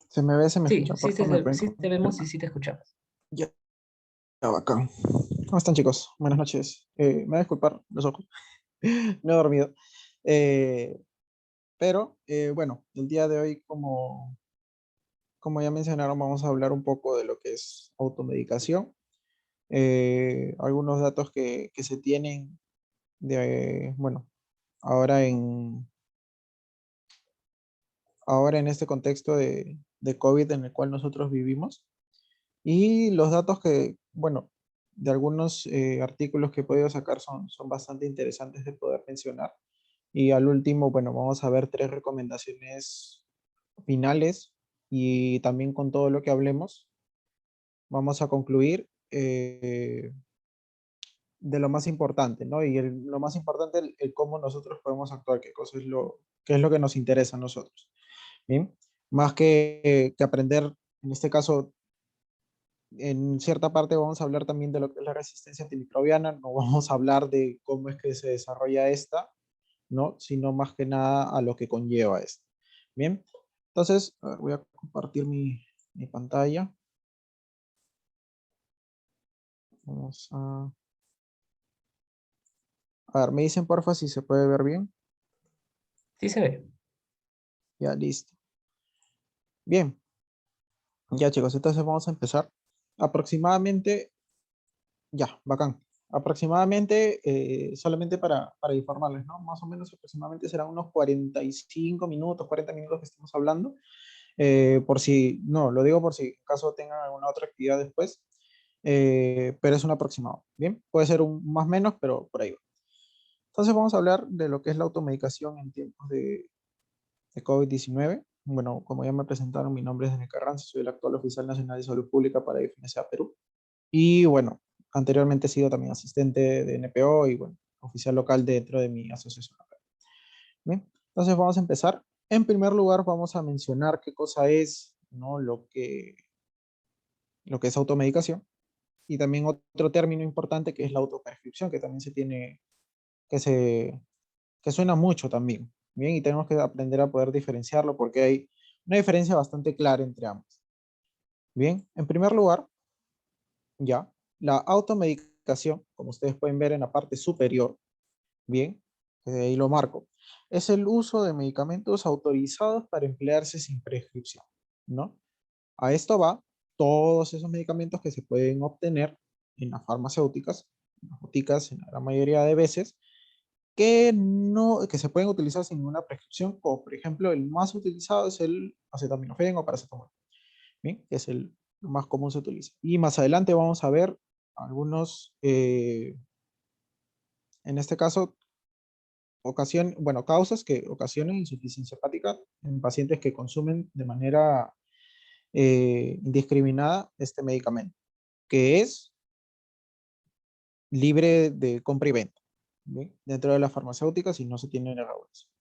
Se me ve, se me Sí, escucha. Por favor, me pueden sí te vemos y confirmar. sí te escuchamos. Ya, ya, bacán. ¿Cómo están, chicos? Buenas noches. Me voy a disculpar los ojos. No he dormido. Eh, pero, bueno, el día de hoy, como ya mencionaron, vamos a hablar un poco de lo que es automedicación. Algunos datos que se tienen bueno, ahora ahora en este contexto de COVID en el cual nosotros vivimos. Y los datos que, bueno, de algunos artículos que he podido sacar son bastante interesantes de poder mencionar. Y al último, bueno, vamos a ver tres recomendaciones finales y también con todo lo que hablemos, vamos a concluir de lo más importante, ¿no? Y lo más importante, el cómo nosotros podemos actuar, qué es lo que nos interesa a nosotros, ¿bien? Más que aprender, en este caso, en cierta parte vamos a hablar también de lo que es la resistencia antimicrobiana, no vamos a hablar de cómo es que se desarrolla esta, ¿no? Sino más que nada a lo que conlleva esto. Bien, entonces a ver, voy a compartir mi pantalla. Vamos a ver, me dicen porfa si se puede ver bien. Sí se ve. Ya, listo. Bien, ya chicos, entonces vamos a empezar. Aproximadamente, ya, bacán. Aproximadamente, solamente para informarles, ¿no? Más o menos aproximadamente serán unos 45 minutos, 40 minutos que estamos hablando. Por si, no, lo digo por si en caso tengan alguna otra actividad después, pero es un aproximado, ¿bien? Puede ser un más o menos, pero por ahí va. Entonces vamos a hablar de lo que es la automedicación en tiempos de COVID-19. Bueno, como ya me presentaron, mi nombre es Daniel Carranza, soy el actual oficial nacional de salud pública para IFNSA Perú. Y bueno, anteriormente he sido también asistente de NPO y bueno, oficial local dentro de mi asociación local. Bien, entonces vamos a empezar. En primer lugar, vamos a mencionar qué cosa es, ¿no? Lo que es automedicación. Y también otro término importante que es la autoprescripción, que también se tiene, que se, que suena mucho también. Bien, y tenemos que aprender a poder diferenciarlo porque hay una diferencia bastante clara entre ambos. Bien, en primer lugar, ya, la automedicación, como ustedes pueden ver en la parte superior, bien, ahí lo marco, es el uso de medicamentos autorizados para emplearse sin prescripción, ¿no? A esto va todos esos medicamentos que se pueden obtener en las farmacéuticas, en las boticas, en la gran mayoría de veces, que se pueden utilizar sin ninguna prescripción, como por ejemplo el más utilizado es el acetaminofén o paracetamol, ¿bien? Que es el más común se utiliza. Y más adelante vamos a ver algunos, en este caso, causas que ocasionan insuficiencia hepática en pacientes que consumen de manera indiscriminada este medicamento, que es libre de compra y venta, ¿bien? Dentro de las farmacéuticas y no se tiene regulación.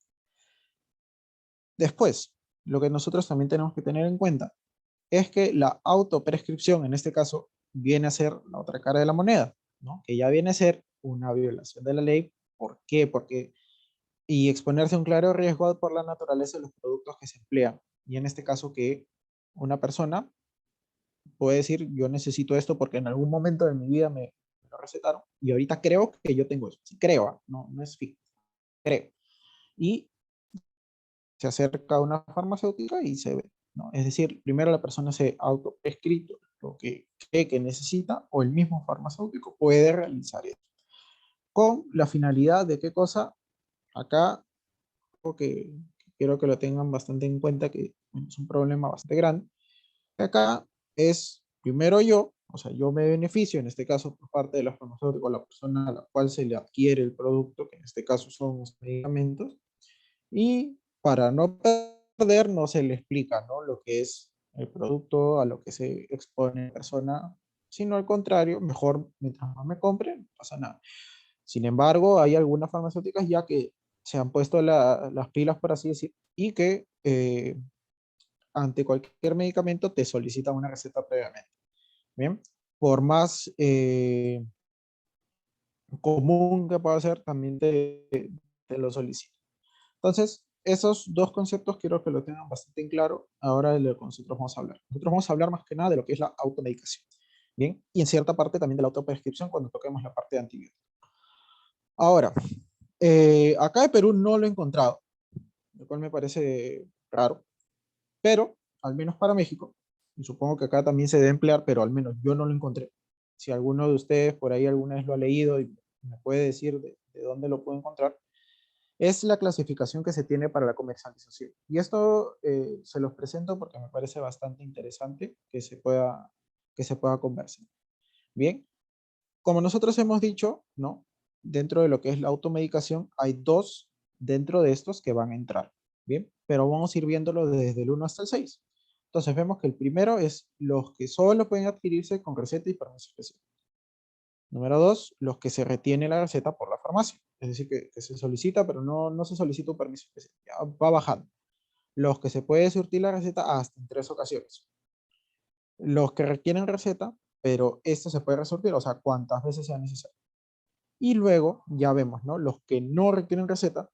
Después, lo que nosotros también tenemos que tener en cuenta es que la autoprescripción, en este caso, viene a ser la otra cara de la moneda, ¿no? Que ya viene a ser una violación de la ley. ¿Por qué? Porque y exponerse a un claro riesgo por la naturaleza de los productos que se emplean. Y en este caso que una persona puede decir, yo necesito esto porque en algún momento de mi vida me lo recetaron y ahorita creo que yo tengo eso. Sí, creo, no, no es fijo, creo. Y se acerca a una farmacéutica y se ve, ¿no? Es decir, primero la persona se autoprescrito lo que cree que necesita o el mismo farmacéutico puede realizar esto. Con la finalidad de qué cosa, acá que quiero que lo tengan bastante en cuenta, que bueno, es un problema bastante grande. Acá es primero yo, o sea, yo me beneficio, en este caso por parte de la farmacéutica o la persona a la cual se le adquiere el producto, que en este caso son los medicamentos, y para no perder, no se le explica, ¿no? Lo que es el producto, a lo que se expone la persona, sino al contrario, mejor mientras más me compre, no pasa nada. Sin embargo, hay algunas farmacéuticas ya que se han puesto las pilas, por así decir, y que ante cualquier medicamento te solicitan una receta previamente. Bien, por más común que pueda ser, también te lo solicitan. Entonces, esos dos conceptos quiero que lo tengan bastante en claro ahora de lo que nosotros vamos a hablar. Nosotros vamos a hablar más que nada de lo que es la automedicación, ¿bien? Y en cierta parte también de la autoprescripción cuando toquemos la parte de antibióticos. Ahora, acá en Perú no lo he encontrado, lo cual me parece raro, pero al menos para México, y supongo que acá también se debe emplear, pero al menos yo no lo encontré. Si alguno de ustedes por ahí alguna vez lo ha leído y me puede decir de dónde lo puedo encontrar, es la clasificación que se tiene para la comercialización. Y esto se los presento porque me parece bastante interesante que se pueda conversar. Bien, como nosotros hemos dicho, ¿no? Dentro de lo que es la automedicación, hay dos dentro de estos que van a entrar. Bien, pero vamos a ir viéndolo desde el 1 hasta el 6. Entonces vemos que el primero es los que solo pueden adquirirse con receta y permiso especial. Número 2, los que se retiene la receta por la farmacia. Es decir, que se solicita, pero no se solicita un permiso especial. Ya va bajando. Los que se puede surtir la receta hasta en 3 ocasiones. Los que requieren receta, pero esto se puede resurtir, o sea, cuantas veces sea necesario. Y luego ya vemos, ¿no? Los que no requieren receta,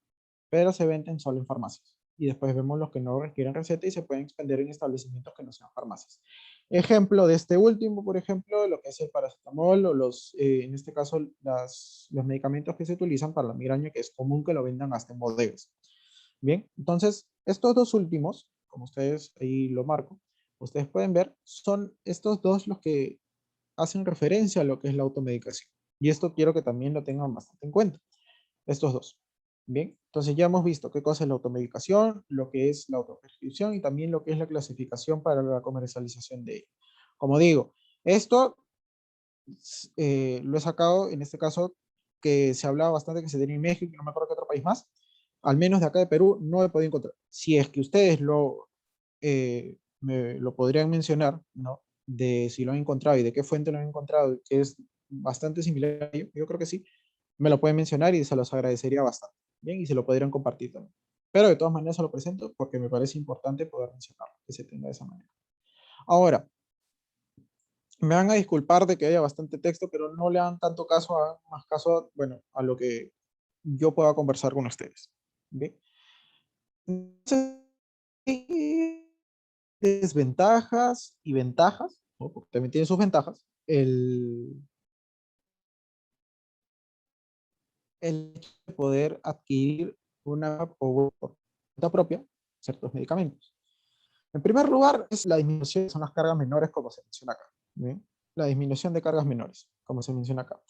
pero se venden solo en farmacias. Y después vemos los que no requieren receta y se pueden expender en establecimientos que no sean farmacias. Ejemplo de este último, por ejemplo, lo que es el paracetamol o en este caso, los medicamentos que se utilizan para la migraña, que es común que lo vendan hasta en bodegas. Bien, entonces, estos dos últimos, como ustedes ahí lo marco, ustedes pueden ver, son estos dos los que hacen referencia a lo que es la automedicación. Y esto quiero que también lo tengan bastante en cuenta, estos dos. Bien, entonces ya hemos visto qué cosa es la automedicación, lo que es la autoprescripción y también lo que es la clasificación para la comercialización de ella. Como digo, esto lo he sacado en este caso que se hablaba bastante que se tenía en México y no me acuerdo qué otro país más, al menos de acá de Perú no he podido encontrar. Si es que ustedes me lo podrían mencionar, ¿no? De si lo han encontrado y de qué fuente lo han encontrado, que es bastante similar, yo creo que sí, me lo pueden mencionar y se los agradecería bastante. Bien, y se lo podrían compartir también. Pero de todas maneras se lo presento porque me parece importante poder mencionarlo, que se tenga de esa manera. Ahora, me van a disculpar de que haya bastante texto, pero no le dan tanto caso, más caso, bueno, a lo que yo pueda conversar con ustedes. ¿Bien? Entonces, desventajas y ventajas, ¿no? Porque también tiene sus ventajas, el hecho de poder adquirir una por cuenta propia ciertos medicamentos. En primer lugar, es la disminución, son las cargas menores, como se menciona acá. ¿Bien? La disminución de cargas menores, como se menciona acá.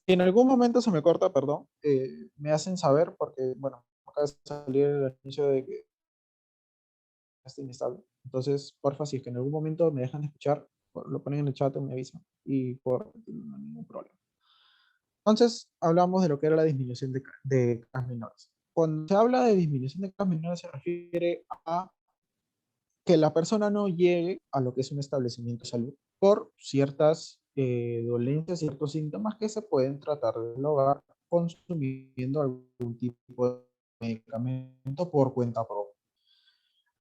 Si en algún momento se me corta, perdón, me hacen saber porque, bueno, acaba de salir el anuncio de que está inestable. Entonces, porfa, si es que en algún momento me dejan de escuchar, lo ponen en el chat o me avisan. Y por no hay ningún problema. Entonces, hablamos de lo que era la disminución de cargas menores. Cuando se habla de disminución de cargas menores, se refiere a que la persona no llegue a lo que es un establecimiento de salud por ciertas dolencias, ciertos síntomas que se pueden tratar del hogar consumiendo algún tipo de medicamento por cuenta propia.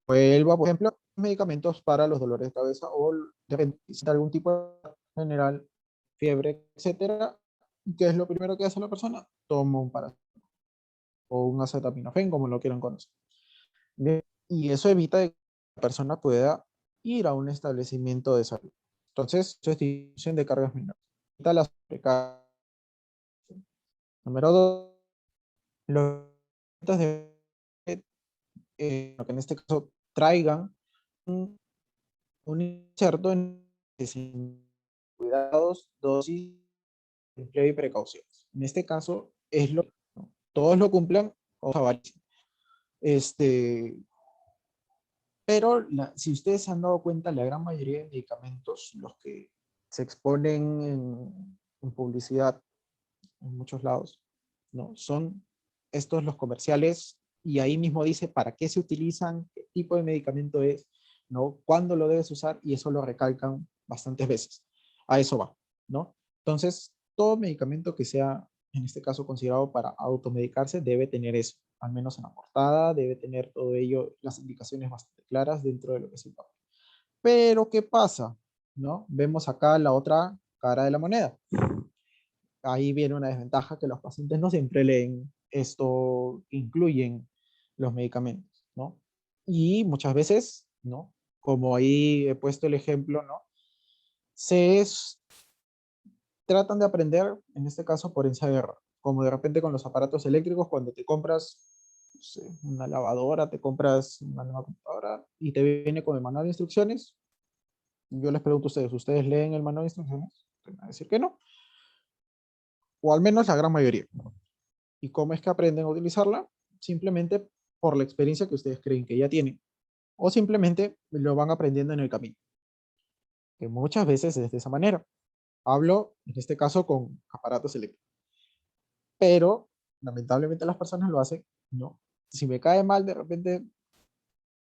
Vuelvo, por ejemplo, medicamentos para los dolores de cabeza o de repente, algún tipo de general, fiebre, etcétera. ¿Qué es lo primero que hace la persona? Toma un paracetamol o un acetaminofén, como lo quieran conocer. Bien, y eso evita que la persona pueda ir a un establecimiento de salud. Entonces, eso es disminución de cargas menores. Evita la sobrecarga. Número dos, los de lo que en este caso traigan un inserto en cuidados, dosis, empleo y precauciones. En este caso, es lo ¿no? Todos lo cumplan, o este, pero si ustedes se han dado cuenta, la gran mayoría de medicamentos, los que se exponen en publicidad en muchos lados, ¿no? Son estos los comerciales y ahí mismo dice para qué se utilizan, qué tipo de medicamento es, ¿no? Cuándo lo debes usar y eso lo recalcan bastantes veces. A eso va, ¿no? Entonces, todo medicamento que sea, en este caso, considerado para automedicarse debe tener eso, al menos en la portada, debe tener todo ello, las indicaciones bastante claras dentro de lo que es el papel. Pero, ¿qué pasa? ¿No? Vemos acá la otra cara de la moneda. Ahí viene una desventaja que los pacientes no siempre leen esto, incluyen los medicamentos, ¿no? Y muchas veces, ¿no? Como ahí he puesto el ejemplo, ¿no? Se es- tratan de aprender, en este caso, por ensayo y error. Como de repente con los aparatos eléctricos, cuando te compras, no sé, una lavadora, te compras una nueva computadora y te viene con el manual de instrucciones. Yo les pregunto a ustedes, ¿ustedes leen el manual de instrucciones? Te van a decir que no, o al menos la gran mayoría. ¿Y cómo es que aprenden a utilizarla? Simplemente por la experiencia que ustedes creen que ya tienen, o simplemente lo van aprendiendo en el camino, que muchas veces es de esa manera. Hablo, en este caso, con aparatos eléctricos, pero lamentablemente las personas lo hacen, no. Si me cae mal, de repente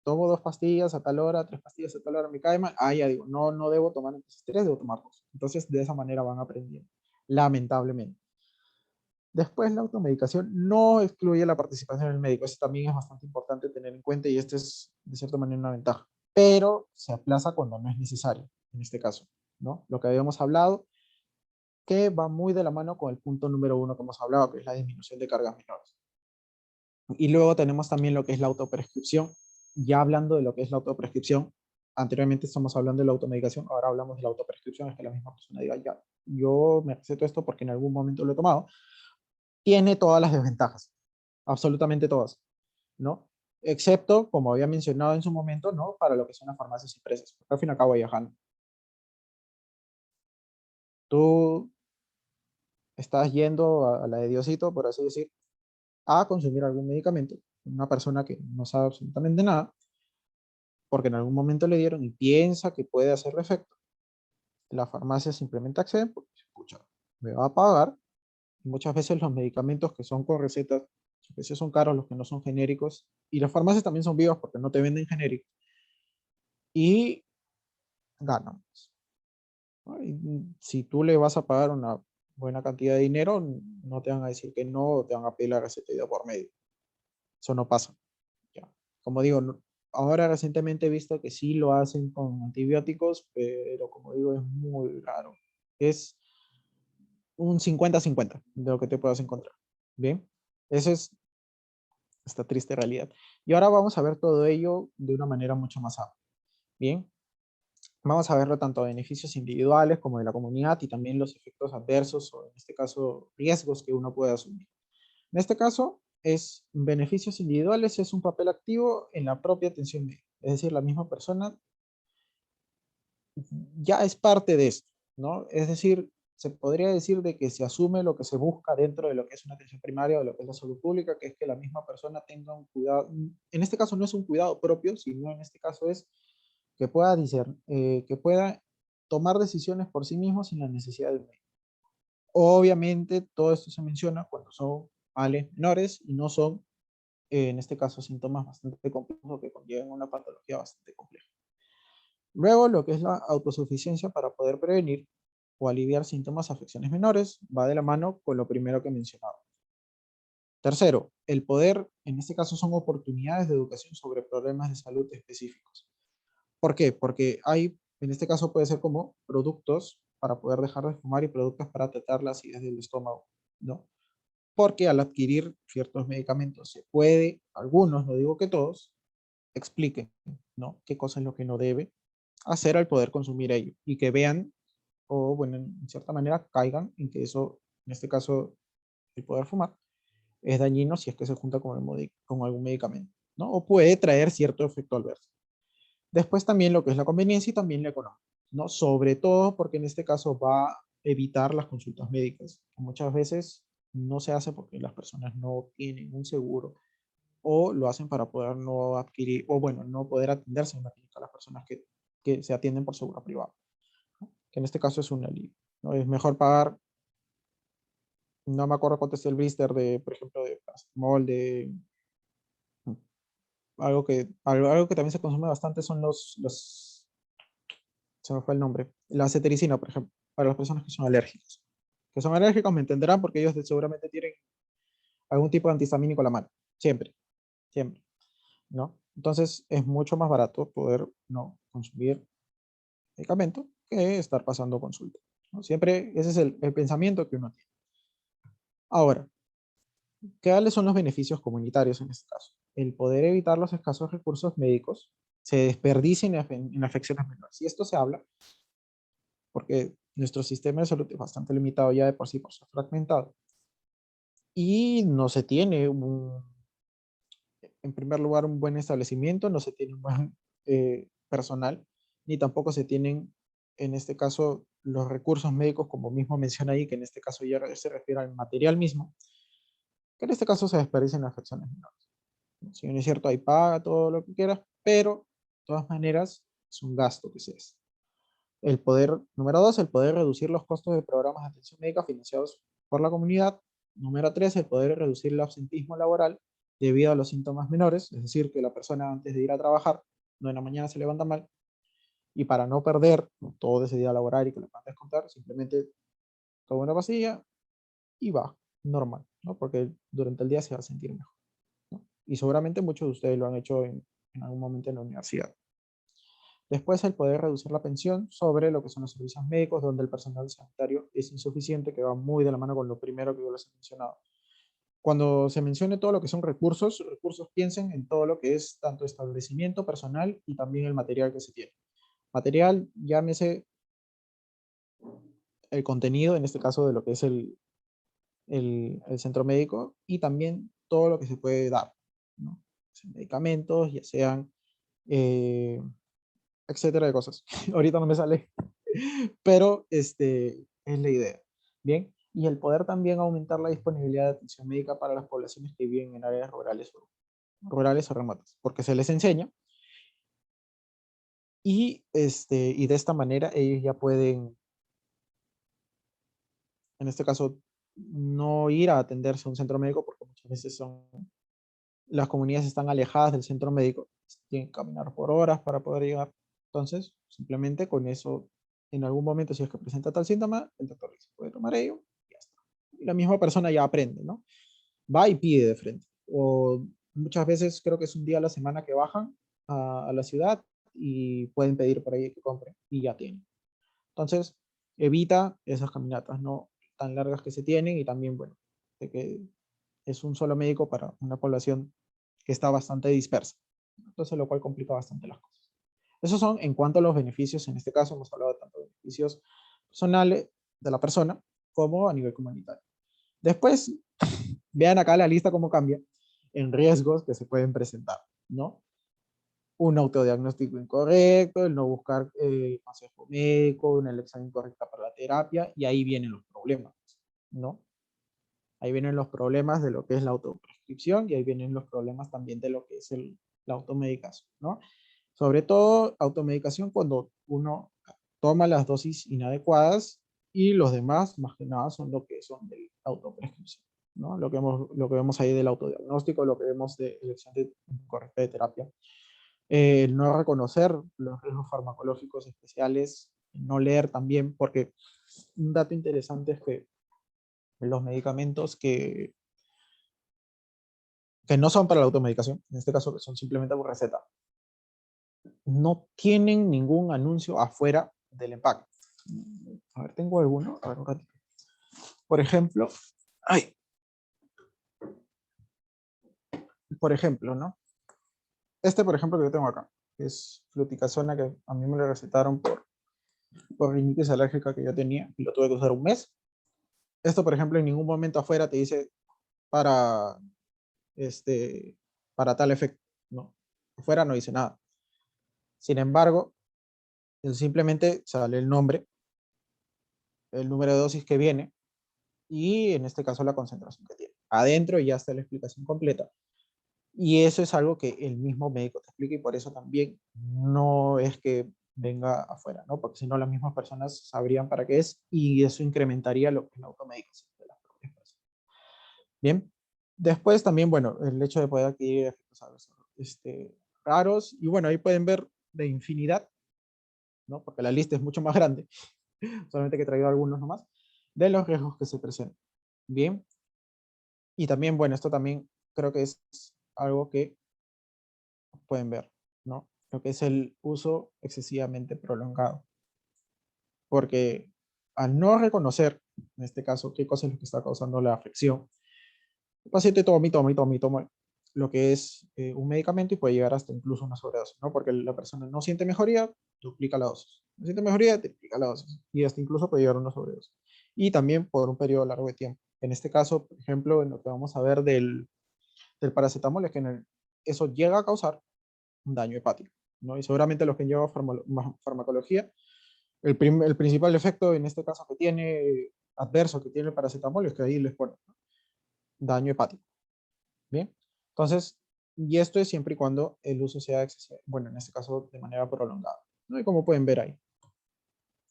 tomo 2 pastillas a tal hora, 3 pastillas a tal hora, me cae mal, ya digo, no, no debo tomar entonces 3, debo tomar 2. Entonces, de esa manera van aprendiendo, lamentablemente. Después, la automedicación no excluye la participación del médico. Eso también es bastante importante tener en cuenta y este es, de cierta manera, una ventaja. Pero se aplaza cuando no es necesario, en este caso, ¿no? Lo que habíamos hablado, que va muy de la mano con el punto número 1 que hemos hablado, que es la disminución de cargas menores. Y luego tenemos también lo que es la autoprescripción. Ya hablando de lo que es la autoprescripción, anteriormente estamos hablando de la automedicación, ahora hablamos de la autoprescripción, es que la misma persona diga, ya, yo me receto esto porque en algún momento lo he tomado, tiene todas las desventajas, absolutamente todas, ¿no? Excepto, como había mencionado en su momento, ¿no? Para lo que son las farmacias impresas, porque al fin y al cabo viajando. Tú estás yendo a la de Diosito, por así decir, a consumir algún medicamento, una persona que no sabe absolutamente nada, porque en algún momento le dieron y piensa que puede hacer efecto. La farmacia simplemente accede, porque, escucha, me va a pagar. Muchas veces los medicamentos que son con recetas, a veces son caros los que no son genéricos, y las farmacias también son vivas porque no te venden genéricos, y ganan, ¿no? Y si tú le vas a pagar una buena cantidad de dinero, no te van a decir que no, o te van a pedir la receta de por medio. Eso no pasa. Ya. Como digo, ahora recientemente he visto que sí lo hacen con antibióticos, pero como digo, es muy raro. Es un 50-50 de lo que te puedas encontrar. Bien, esa es esta triste realidad. Y ahora vamos a ver todo ello de una manera mucho más amplia. Bien, vamos a verlo tanto a beneficios individuales como de la comunidad y también los efectos adversos o en este caso riesgos que uno puede asumir. En este caso, es beneficios individuales, es un papel activo en la propia atención médica. Es decir, la misma persona ya es parte de esto, ¿no? Es decir, se podría decir de que se asume lo que se busca dentro de lo que es una atención primaria o lo que es la salud pública, que es que la misma persona tenga un cuidado, en este caso no es un cuidado propio, sino en este caso es que pueda que pueda tomar decisiones por sí mismo sin la necesidad de un médico. Obviamente, todo esto se menciona cuando son males menores y no son, en este caso, síntomas bastante complejos que conllevan una patología bastante compleja. Luego, lo que es la autosuficiencia para poder prevenir o aliviar síntomas de afecciones menores va de la mano con lo primero que mencionaba. Tercero, el poder, en este caso, son oportunidades de educación sobre problemas de salud específicos. ¿Por qué? Porque hay, en este caso puede ser como productos para poder dejar de fumar y productos para tratar la acidez del estómago, ¿no? Porque al adquirir ciertos medicamentos se puede, algunos, no digo que todos, expliquen, ¿no? Qué cosa es lo que no debe hacer al poder consumir ello y que vean o, bueno, en cierta manera caigan en que eso, en este caso, el poder fumar, es dañino si es que se junta con algún medicamento, ¿no? O puede traer cierto efecto adverso. Después también lo que es la conveniencia y también la economía, ¿no? Sobre todo porque en este caso va a evitar las consultas médicas, que muchas veces no se hace porque las personas no tienen un seguro o lo hacen para poder no adquirir, o bueno, no poder atenderse en una clínica a las personas que se atienden por seguro privado, ¿no? Que en este caso es un alivio, ¿no? Es mejor pagar, no me acuerdo cuánto es el blister de, por ejemplo, de paracetamol, de algo que también se consume bastante son se me fue el nombre, la cetericina, por ejemplo, para las personas que son alérgicas. Que son alérgicos me entenderán porque ellos seguramente tienen algún tipo de antihistamínico a la mano, siempre, siempre, ¿no? Entonces es mucho más barato poder no consumir medicamento que estar pasando consulta, ¿no? Siempre ese es el pensamiento que uno tiene. Ahora, ¿cuáles son los beneficios comunitarios en este caso? el poder evitar los escasos recursos médicos se desperdicien en afecciones menores. Y esto se habla porque nuestro sistema de salud es bastante limitado ya de por sí, por ser fragmentado. Y no se tiene, en primer lugar, un buen establecimiento, no se tiene un buen personal, ni tampoco se tienen, en este caso, los recursos médicos, como mismo menciona ahí, que en este caso ya se refiere al material mismo, que en este caso se desperdician en afecciones menores. Si bien es cierto, hay paga, todo lo que quieras, pero de todas maneras es un gasto que se hace. El poder, número dos, el poder reducir los costos de programas de atención médica financiados por la comunidad. Número tres, el poder reducir el absentismo laboral debido a los síntomas menores, es decir, que la persona antes de ir a trabajar, no en la mañana se levanta mal, y para no perder todo ese día laboral y que le van a descontar, simplemente toma una pastilla y va, normal, ¿no? Porque durante el día se va a sentir mejor, ¿no? Y seguramente muchos de ustedes lo han hecho en algún momento en la universidad. Después, el poder reducir la pensión sobre lo que son los servicios médicos, donde el personal sanitario es insuficiente, que va muy de la mano con lo primero que yo les he mencionado. Cuando se mencione todo lo que son recursos, recursos piensen en todo lo que es tanto establecimiento, personal y también el material que se tiene. Material, llámese el contenido, en este caso de lo que es el centro médico, y también todo lo que se puede dar, ¿no? Medicamentos, ya sean, etcétera de cosas. Ahorita no me sale, pero es la idea. Bien, y el poder también aumentar la disponibilidad de atención médica para las poblaciones que viven en áreas rurales o remotas, porque se les enseña y de esta manera ellos ya pueden, en este caso, no ir a atenderse a un centro médico porque muchas veces las comunidades están alejadas del centro médico, tienen que caminar por horas para poder llegar. Entonces, simplemente con eso, en algún momento, si es que presenta tal síntoma, el doctor dice, puede tomar ello, y ya está. Y la misma persona ya aprende, ¿no? Va y pide de frente. O muchas veces creo que es un día a la semana que bajan a la ciudad y pueden pedir por ahí que compren y ya tienen. Entonces, evita esas caminatas no tan largas que se tienen y también, bueno, de que es un solo médico para una población que está bastante dispersa. Entonces, lo cual complica bastante las cosas. Esos son en cuanto a los beneficios. En este caso hemos hablado tanto de beneficios personales de la persona como a nivel comunitario. Después, vean acá la lista cómo cambia en riesgos que se pueden presentar, ¿no? Un autodiagnóstico incorrecto, el no buscar consejo médico, una elección incorrecta para la terapia, y ahí vienen los problemas, ¿no? Ahí vienen los problemas de lo que es la autoprescripción y ahí vienen los problemas también de lo que es la automedicación, ¿no? Sobre todo automedicación cuando uno toma las dosis inadecuadas y los demás, más que nada, son lo que son de autoprescripción, ¿no? Lo que vemos ahí del autodiagnóstico, lo que vemos de elección incorrecta de terapia. El no reconocer los riesgos farmacológicos especiales, no leer también, porque un dato interesante es que los medicamentos que no son para la automedicación, en este caso que son simplemente por receta, no tienen ningún anuncio afuera del empaque. A ver, tengo alguno. A ver, un ratito. Por ejemplo, ay, por ejemplo, ¿no? Por ejemplo, que yo tengo acá, que es fluticasona, que a mí me lo recetaron por rinitis alérgica que yo tenía y lo tuve que usar un mes. Esto, por ejemplo, en ningún momento afuera te dice para, este, para tal efecto, ¿no? Afuera no dice nada. Sin embargo, simplemente sale el nombre, el número de dosis que viene y en este caso la concentración que tiene. Adentro ya está la explicación completa. Y eso es algo que el mismo médico te explica y por eso también no es que venga afuera, ¿no? Porque si no las mismas personas sabrían para qué es y eso incrementaría lo que es la automedicación de las propias personas. Bien. Después también, bueno, el hecho de poder adquirir efectos raros y bueno, ahí pueden ver de infinidad, ¿no? Porque la lista es mucho más grande, solamente que he traído algunos nomás, de los riesgos que se presentan. Bien. Y también, bueno, esto también creo que es algo que pueden ver, ¿no? Lo que es el uso excesivamente prolongado. Porque al no reconocer, en este caso, qué cosa es lo que está causando la afección, el paciente toma y toma y toma y toma. lo que es un medicamento y puede llegar hasta incluso una sobredosis, ¿no? Porque la persona no siente mejoría, duplica la dosis. No siente mejoría, triplica la dosis. Y hasta incluso puede llegar a una sobredosis. Y también por un periodo largo de tiempo. En este caso, por ejemplo, en lo que vamos a ver del paracetamol, es que eso llega a causar un daño hepático, ¿no? Y seguramente los que llevan farmacología, el principal efecto en este caso que tiene, adverso que tiene el paracetamol, es que ahí les pone, ¿no? Daño hepático. Bien, entonces, y esto es siempre y cuando el uso sea excesivo, bueno, en este caso de manera prolongada, ¿no? Y como pueden ver ahí.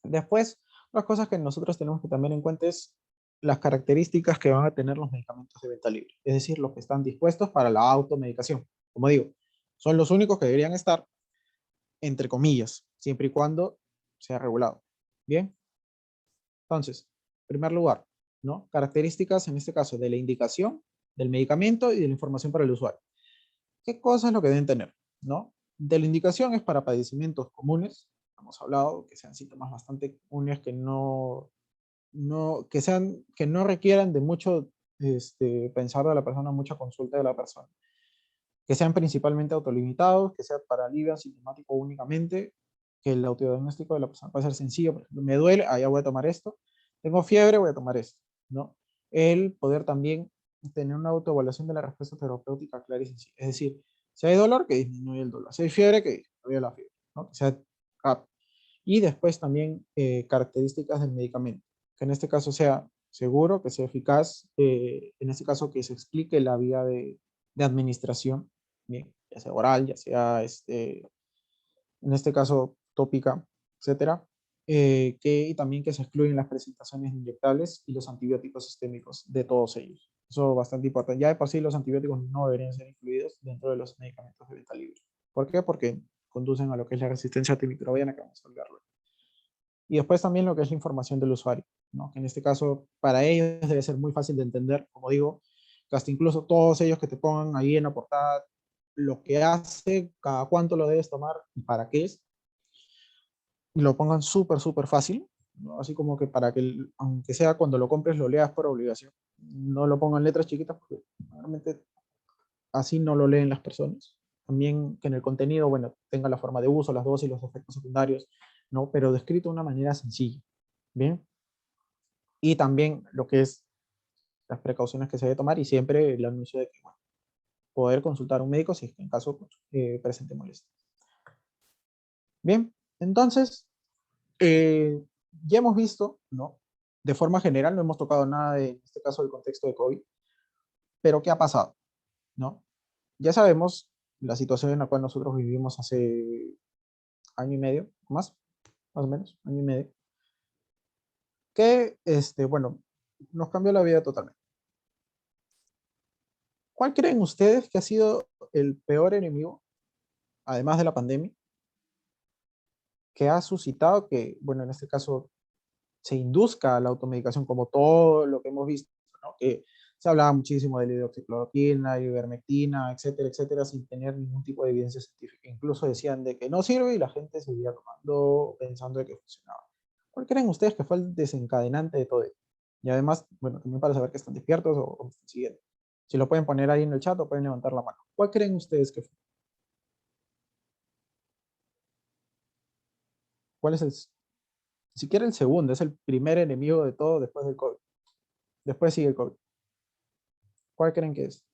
Después, las cosas que nosotros tenemos que tener en cuenta es las características que van a tener los medicamentos de venta libre, es decir, los que están dispuestos para la automedicación. Como digo, son los únicos que deberían estar, entre comillas, siempre y cuando sea regulado. Bien, entonces, en primer lugar, ¿no? Características, en este caso, de la indicación del medicamento y de la información para el usuario. ¿Qué cosas es lo que deben tener? ¿No? De la indicación es para padecimientos comunes, hemos hablado, que sean síntomas bastante comunes, que no requieran de mucho pensar de la persona, mucha consulta de la persona. Que sean principalmente autolimitados, que sea para alivio sintomático únicamente, que el autodiagnóstico de la persona puede ser sencillo, por ejemplo, me duele, allá voy a tomar esto, tengo fiebre, voy a tomar esto, ¿no? El poder también tener una autoevaluación de la respuesta terapéutica clara y sencilla, es decir, si hay dolor, que disminuye el dolor, si hay fiebre, que disminuye la fiebre, ¿no? Que sea rápido. Y después también características del medicamento, que en este caso sea seguro, que sea eficaz, en este caso que se explique la vía de administración, bien, ya sea oral, ya sea, en este caso, tópica, etcétera, y también que se excluyen las presentaciones inyectables y los antibióticos sistémicos de todos ellos. Eso es bastante importante. Ya de por sí los antibióticos no deberían ser incluidos dentro de los medicamentos de venta libre. ¿Por qué? Porque conducen a lo que es la resistencia antimicrobiana, que vamos a hablar luego. Y después también lo que es la información del usuario, ¿no? Que en este caso para ellos debe ser muy fácil de entender, como digo, que hasta incluso todos ellos que te pongan ahí en la portada lo que hace, cada cuánto lo debes tomar y para qué es, y lo pongan súper, súper fácil, ¿no? Así como que para que, aunque sea cuando lo compres, lo leas por obligación. No lo pongan letras chiquitas porque realmente así no lo leen las personas. También que en el contenido, bueno, tenga la forma de uso, las dosis, los efectos secundarios, ¿no? Pero descrito de una manera sencilla. Bien. Y también lo que es las precauciones que se debe tomar y siempre el anuncio de que, bueno, poder consultar a un médico si es que en caso presente molestia. Bien, entonces, ya hemos visto, ¿no? De forma general, no hemos tocado nada de, en este caso, del contexto de COVID, pero ¿qué ha pasado? ¿No? Ya sabemos la situación en la cual nosotros vivimos hace año y medio, más o menos, año y medio, que, bueno, nos cambió la vida totalmente. ¿Cuál creen ustedes que ha sido el peor enemigo, además de la pandemia, que ha suscitado que, bueno, en este caso, se induzca a la automedicación, como todo lo que hemos visto, ¿no? Que se hablaba muchísimo de la hidroxicloroquina, ivermectina, etcétera, etcétera, sin tener ningún tipo de evidencia científica. Incluso decían de que no sirve y la gente seguía tomando pensando de que funcionaba. ¿Cuál creen ustedes que fue el desencadenante de todo esto? Y además, bueno, también para saber que están despiertos o están siguiendo. Si lo pueden poner ahí en el chat o pueden levantar la mano. ¿Cuál creen ustedes que fue? ¿Cuál es siquiera el segundo, es el primer enemigo de todo después del COVID? Después sigue el COVID. ¿Cuál creen que es?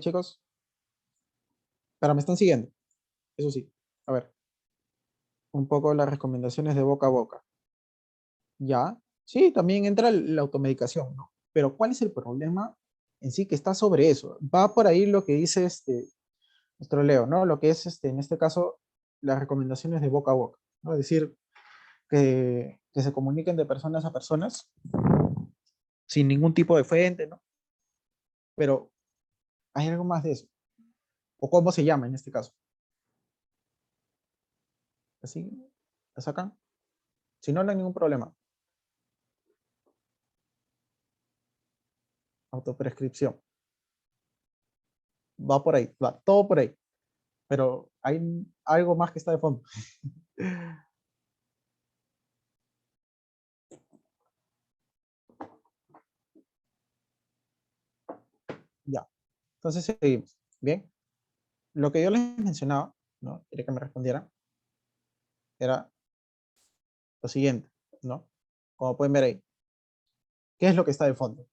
Chicos? Pero me están siguiendo, eso sí. A ver, un poco las recomendaciones de boca a boca. Ya, sí, también entra la automedicación, ¿no? Pero ¿cuál es el problema en sí que está sobre eso? Va por ahí lo que dice nuestro Leo, ¿no? Lo que es, en este caso, las recomendaciones de boca a boca, ¿no? Es decir, que se comuniquen de personas a personas sin ningún tipo de fuente, ¿no? Pero hay algo más de eso. ¿O cómo se llama en este caso? ¿Así? ¿La sacan? Si no, no hay ningún problema. Autoprescripción. Va por ahí, va todo por ahí. Pero hay algo más que está de fondo. Ya, entonces seguimos. Bien, lo que yo les mencionaba, ¿no? Quería que me respondieran, era lo siguiente, ¿no? Como pueden ver ahí, ¿qué es lo que está de fondo?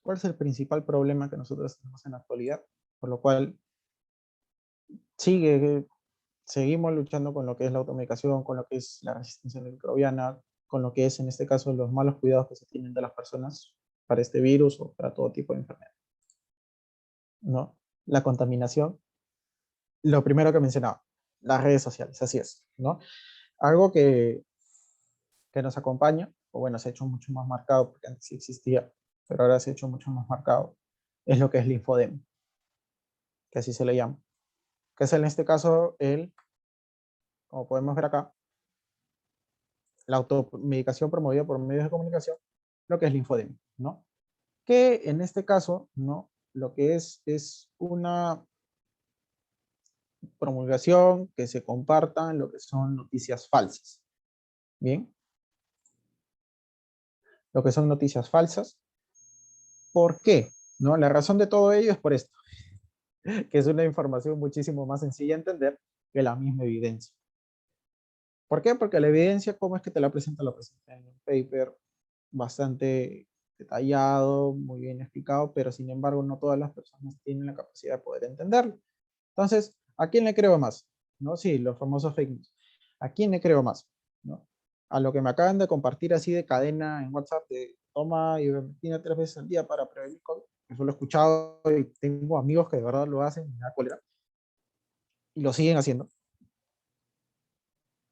¿Cuál es el principal problema que nosotros tenemos en la actualidad? Por lo cual seguimos luchando con lo que es la automedicación, con lo que es la resistencia microbiana, con lo que es en este caso los malos cuidados que se tienen de las personas para este virus o para todo tipo de enfermedad, ¿no? La contaminación, lo primero que mencionaba, las redes sociales, así es, ¿no? Algo que nos acompaña, o bueno, se ha hecho mucho más marcado, porque antes sí existía, pero ahora se ha hecho mucho más marcado, es lo que es linfodema, que así se le llama, que es en este caso como podemos ver acá, la automedicación promovida por medios de comunicación, lo que es linfodemia, ¿no? Que en este caso, ¿no? Lo que es una promulgación que se compartan lo que son noticias falsas, ¿bien? Lo que son noticias falsas. ¿Por qué? ¿No? La razón de todo ello es por esto, que es una información muchísimo más sencilla de entender que la misma evidencia. ¿Por qué? Porque la evidencia, ¿cómo es que te la presenta? La presenta en un paper bastante detallado, muy bien explicado, pero sin embargo no todas las personas tienen la capacidad de poder entenderlo. Entonces, ¿a quién le creo más? ¿No? Sí, los famosos fake news. ¿A quién le creo más? ¿No? A lo que me acaban de compartir así de cadena en WhatsApp de toma ivermectina 3 veces al día para prevenir COVID. Eso lo he escuchado y tengo amigos que de verdad lo hacen, me da cólera, y lo siguen haciendo.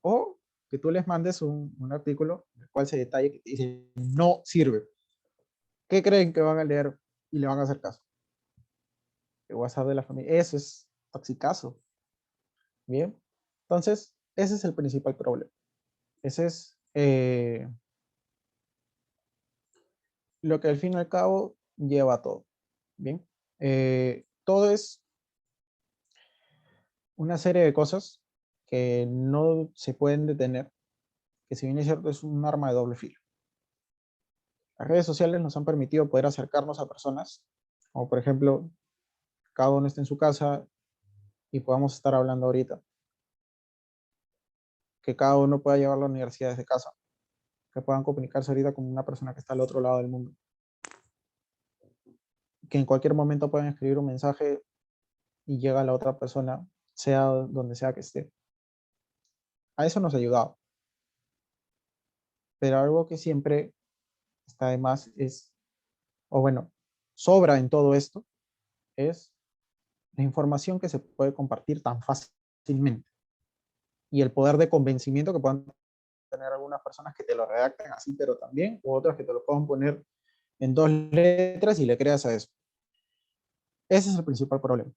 O que tú les mandes un artículo en el cual se detalle que te dice no sirve. ¿Qué creen que van a leer y le van a hacer caso? El WhatsApp de la familia. Eso es toxicazo. Bien. Entonces, ese es el principal problema. Ese es lo que al fin y al cabo lleva a todo. Bien. Todo es una serie de cosas que no se pueden detener, que si bien es cierto es un arma de doble filo. Las redes sociales nos han permitido poder acercarnos a personas, como por ejemplo, cada uno está en su casa y podamos estar hablando ahorita, que cada uno pueda llevar la universidad desde casa, que puedan comunicarse ahorita con una persona que está al otro lado del mundo, que en cualquier momento puedan escribir un mensaje y llega a la otra persona, sea donde sea que esté. A eso nos ha ayudado. Pero algo que siempre está de más es, o bueno, sobra en todo esto, es la información que se puede compartir tan fácilmente y el poder de convencimiento que puedan tener algunas personas que te lo redacten así, pero también, u otras que te lo puedan poner en 2 letras y le creas a eso. Ese es el principal problema.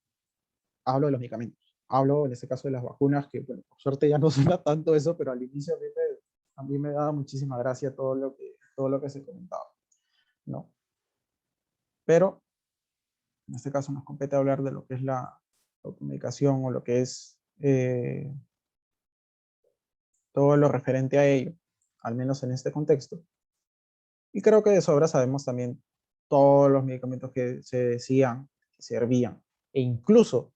Hablo de los medicamentos. Hablo en este caso de las vacunas, que bueno, por suerte ya no suena tanto eso, pero al inicio a mí me daba muchísima gracia todo lo que se comentaba, ¿no? Pero en este caso nos compete hablar de lo que es la automedicación o lo que es todo lo referente a ello, al menos en este contexto. Y creo que de sobra sabemos también todos los medicamentos que se decían, que servían, e incluso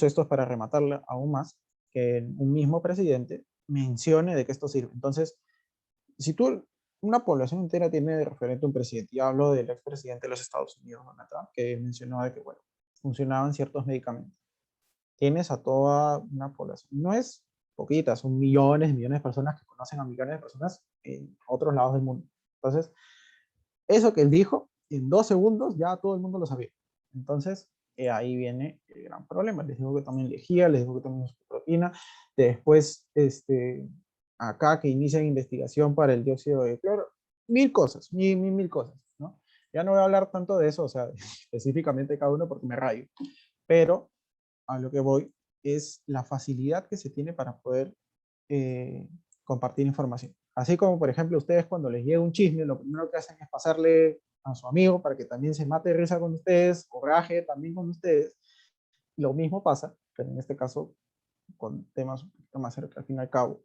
esto es para rematarle aún más, que un mismo presidente mencione de que esto sirve. Entonces, si tú, una población entera tiene de referente un presidente, y hablo del expresidente de los Estados Unidos, Donald Trump, que mencionó de que, bueno, funcionaban ciertos medicamentos. Tienes a toda una población, no es poquitas, son millones y millones de personas que conocen a millones de personas en otros lados del mundo. Entonces, eso que él dijo, en 2 segundos ya todo el mundo lo sabía. Entonces, ahí viene el gran problema. Les digo que tomen lejía, les digo que tomen proteína. Después, acá que inician investigación para el dióxido de cloro. Mil cosas, mil cosas, ¿no? Ya no voy a hablar tanto de eso, o sea, específicamente de cada uno porque me rayo. Pero a lo que voy es la facilidad que se tiene para poder eh, compartir información. Así como, por ejemplo, ustedes cuando les llega un chisme, lo primero que hacen es pasarle a su amigo para que también se mate de risa con ustedes, o raje también con ustedes. Lo mismo pasa, pero en este caso, con temas un poquito más cerca, al fin y al cabo,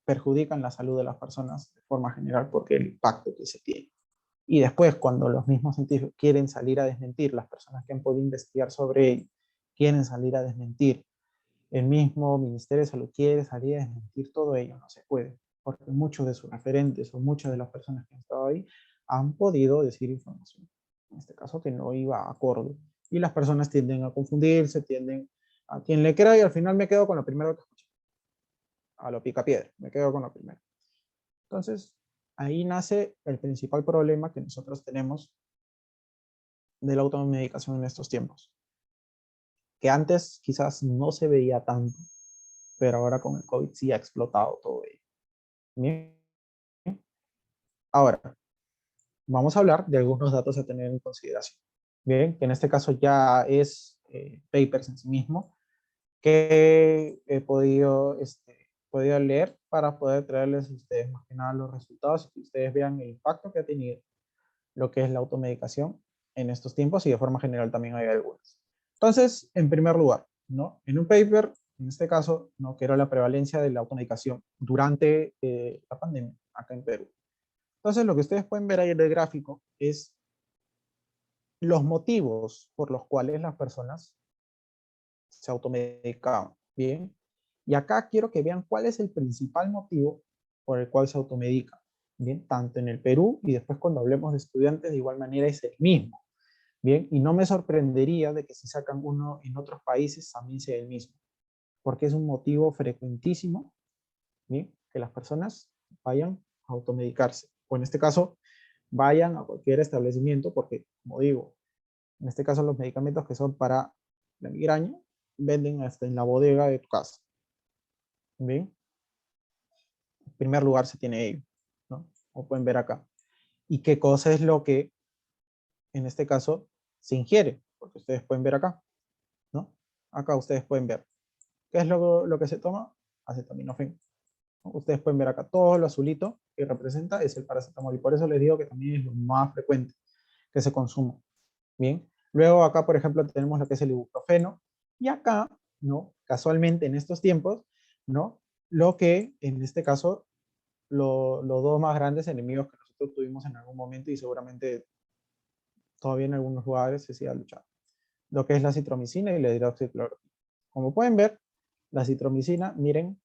perjudican la salud de las personas de forma general porque el impacto que se tiene. Y después, cuando los mismos científicos quieren salir a desmentir, las personas que han podido investigar sobre ello, quieren salir a desmentir, el mismo Ministerio de Salud quiere salir a desmentir todo ello, no se puede, porque muchos de sus referentes o muchas de las personas que han estado ahí han podido decir información, en este caso que no iba acorde. Y las personas tienden a confundirse, tienden a quien le crea y al final me quedo con lo primero que escuché. A lo picapiedra, me quedo con lo primero. Entonces, ahí nace el principal problema que nosotros tenemos de la automedicación en estos tiempos, que antes quizás no se veía tanto, pero ahora con el COVID sí ha explotado todo ello. Bien. Ahora, vamos a hablar de algunos datos a tener en consideración. Bien, que en este caso ya es papers en sí mismo, que he podido leer para poder traerles a ustedes más que nada los resultados y que ustedes vean el impacto que ha tenido lo que es la automedicación en estos tiempos y de forma general también hay algunas. Entonces, en primer lugar, ¿no? En un paper, en este caso, ¿no? Que era la prevalencia de la automedicación durante la pandemia acá en Perú. Entonces, lo que ustedes pueden ver ahí en el gráfico es los motivos por los cuales las personas se automedicaban. Bien. Y acá quiero que vean cuál es el principal motivo por el cual se automedica. Bien, tanto en el Perú y después cuando hablemos de estudiantes de igual manera es el mismo. Bien, y no me sorprendería de que si sacan uno en otros países también sea el mismo, porque es un motivo frecuentísimo, bien, que las personas vayan a automedicarse, o en este caso, vayan a cualquier establecimiento, porque, como digo, en este caso los medicamentos que son para la migraña, venden hasta en la bodega de tu casa, bien, en primer lugar se tiene ello, ¿no? Como pueden ver acá. ¿Y qué cosa es lo que, en este caso, se ingiere? Porque ustedes pueden ver acá, ¿no? Acá ustedes pueden ver. ¿Qué es lo que se toma? Acetaminofén. ¿No? Ustedes pueden ver acá todo lo azulito que representa es el paracetamol. Y por eso les digo que también es lo más frecuente que se consuma. Bien. Luego acá, por ejemplo, tenemos lo que es el ibuprofeno. Y acá, ¿no? Casualmente en estos tiempos, ¿no? Lo que en este caso, los dos más grandes enemigos que nosotros tuvimos en algún momento y seguramente todavía en algunos lugares se siga luchando. Lo que es la citromicina y la hidroxicloroquina. Como pueden ver, la citromicina, miren,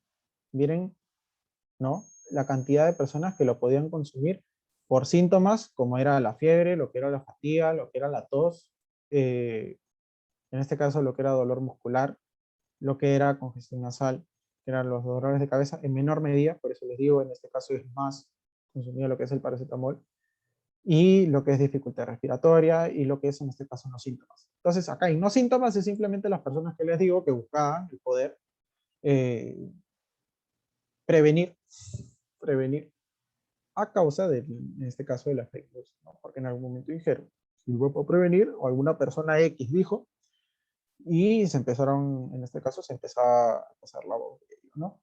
¿no? La cantidad de personas que lo podían consumir por síntomas como era la fiebre, lo que era la fatiga, lo que era la tos, en este caso lo que era dolor muscular, lo que era congestión nasal, que eran los dolores de cabeza en menor medida, por eso les digo, en este caso es más consumido lo que es el paracetamol, y lo que es dificultad respiratoria y lo que es en este caso no síntomas. Entonces acá hay no síntomas es simplemente las personas que les digo que buscaban el poder eh, prevenir, prevenir a causa de, en este caso de la fake news, ¿no? Porque en algún momento dijeron, sirve para prevenir, o alguna persona X dijo, y se empezaron, en este caso se empezó a pasar la voz de ello, ¿no?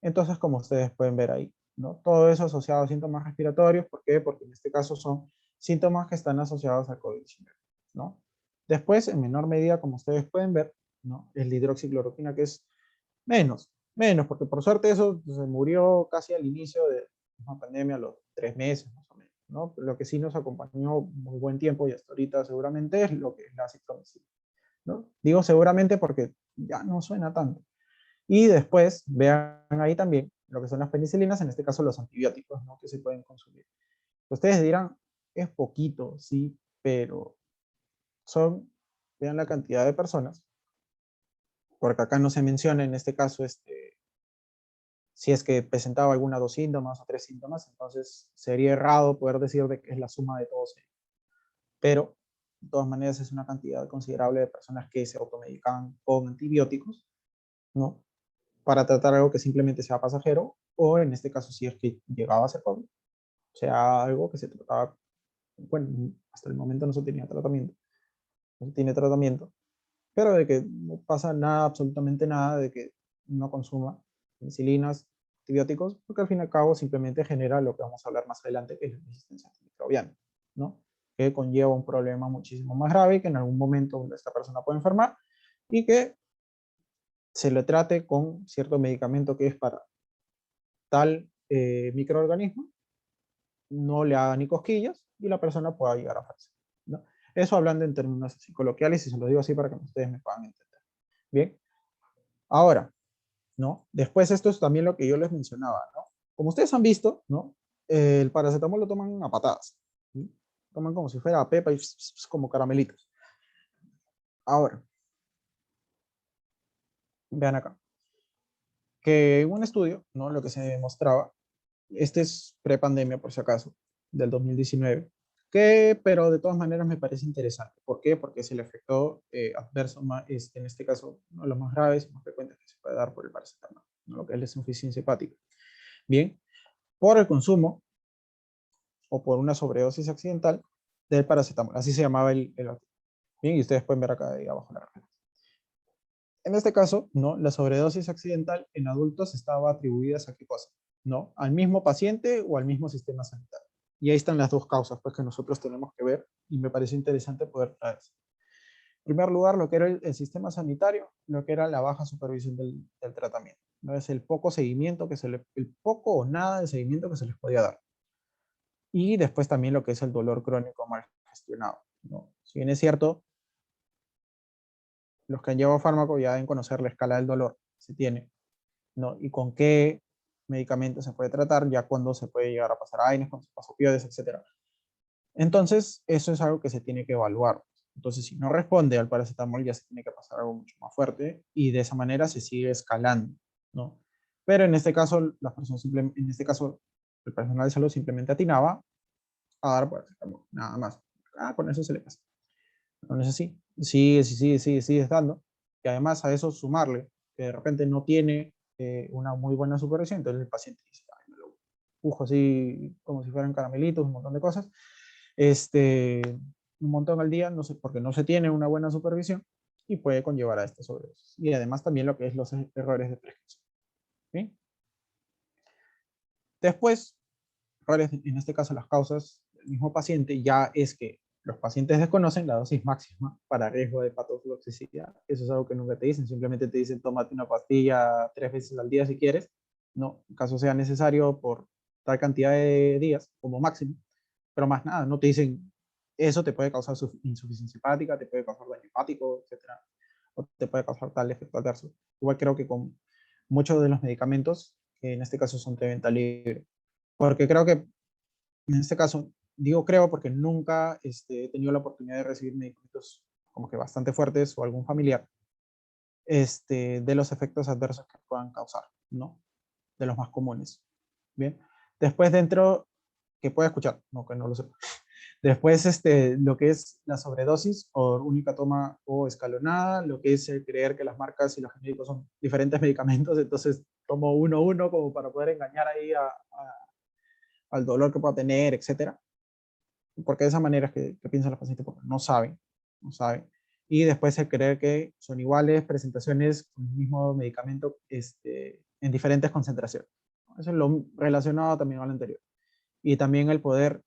Entonces, como ustedes pueden ver ahí, ¿no? Todo eso asociado a síntomas respiratorios, ¿por qué? Porque en este caso son síntomas que están asociados al COVID-19, ¿no? Después, en menor medida, como ustedes pueden ver, ¿no? Es la hidroxicloroquina, que es menos, porque por suerte eso se murió casi al inicio de la pandemia, a los 3 meses más o menos, ¿no? Lo que sí nos acompañó muy buen tiempo y hasta ahorita seguramente es lo que es la citromicina, ¿no? Digo seguramente porque ya no suena tanto. Y después vean ahí también lo que son las penicilinas, en este caso los antibióticos, ¿no? Que se pueden consumir. Ustedes dirán, es poquito, sí, pero vean la cantidad de personas, porque acá no se menciona en este caso si es que presentaba alguna 2 síntomas o 3 síntomas, entonces sería errado poder decir de que es la suma de todos ellos. Pero, de todas maneras, es una cantidad considerable de personas que se automedican con antibióticos, ¿no? Para tratar algo que simplemente sea pasajero, o en este caso, si es que llegaba a ser COVID, sea algo que se trataba, bueno, hasta el momento no se tenía tratamiento, no se tiene tratamiento, pero de que no pasa nada, absolutamente nada, de que no consuma penicilinas, antibióticos, porque al fin y al cabo simplemente genera lo que vamos a hablar más adelante, que es la resistencia antimicrobiana. microbiana, ¿no? Que conlleva un problema muchísimo más grave, que en algún momento esta persona puede enfermar y que se le trate con cierto medicamento que es para tal microorganismo, no le haga ni cosquillas y la persona pueda llegar a fallecer, ¿no? Eso hablando en términos así coloquiales, y se lo digo así para que ustedes me puedan entender. Bien, ahora, ¿no? Después esto es también lo que yo les mencionaba, ¿no? Como ustedes han visto, ¿no? El paracetamol lo toman a patadas, ¿sí? Toman como si fuera pepa y como caramelitos. Ahora, vean acá, que en un estudio, ¿no? Lo que se demostraba, este es prepandemia por si acaso, del 2019, que, pero de todas maneras me parece interesante. ¿Por qué? Porque es el efecto adverso, más, en este caso, uno de los más graves y más frecuentes que se puede dar por el paracetamol, ¿no? Lo que es la insuficiencia hepática. Bien, por el consumo o por una sobredosis accidental del paracetamol. Así se llamaba el artículo. Bien, y ustedes pueden ver acá ahí abajo la referencia. En este caso, ¿no? La sobredosis accidental en adultos estaba atribuida a qué cosa, ¿no? Al mismo paciente o al mismo sistema sanitario. Y ahí están las dos causas pues, que nosotros tenemos que ver y me parece interesante poder traer. En primer lugar, lo que era el sistema sanitario, lo que era la baja supervisión del tratamiento. ¿No? Es el poco seguimiento que el poco o nada de seguimiento que se les podía dar. Y después también lo que es el dolor crónico mal gestionado, ¿no? Si bien es cierto, los que han llevado fármaco ya deben conocer la escala del dolor que se tiene, ¿no? Y con qué medicamento se puede tratar, ya cuando se puede llegar a pasar a AINES, cuando se pasa opioides, etc. Entonces, eso es algo que se tiene que evaluar. Entonces, si no responde al paracetamol, ya se tiene que pasar algo mucho más fuerte y de esa manera se sigue escalando, ¿no? Pero en este caso, las personas en este caso, el personal de salud simplemente atinaba a dar paracetamol, nada más. Ah, con eso se le pasa. No es así. Sigue estando. Y además a eso sumarle que de repente no tiene una muy buena supervisión, entonces el paciente dice, ay, me lo pujo así como si fueran caramelitos, un montón de cosas, un montón al día, no sé, porque no se tiene una buena supervisión y puede conllevar a esta sobredosis. Y además también lo que es los errores de prescripción. ¿Sí? Después, en este caso las causas del mismo paciente, ya es que los pacientes desconocen la dosis máxima para riesgo de hepatotoxicidad. Eso es algo que nunca te dicen, simplemente te dicen tómate una pastilla 3 veces al día si quieres, no, en caso sea necesario por tal cantidad de días como máximo, pero más nada, no te dicen eso te puede causar insuficiencia hepática, te puede causar daño hepático, etcétera, o te puede causar tal efecto adverso. Igual creo que con muchos de los medicamentos, que en este caso son de venta libre, porque creo que en este caso, digo creo porque nunca he tenido la oportunidad de recibir medicamentos como que bastante fuertes o algún familiar de los efectos adversos que puedan causar, ¿no? De los más comunes. Bien. Después dentro, que puede escuchar, no que no lo sepa. Después, lo que es la sobredosis o única toma o escalonada, lo que es el creer que las marcas y los genéricos son diferentes medicamentos, entonces tomo uno a uno como para poder engañar ahí al dolor que pueda tener, etcétera. Porque de esa manera es que piensan los pacientes, porque no saben, no saben. Y después el creer que son iguales presentaciones con el mismo medicamento en diferentes concentraciones. Eso es lo relacionado también al anterior. Y también el poder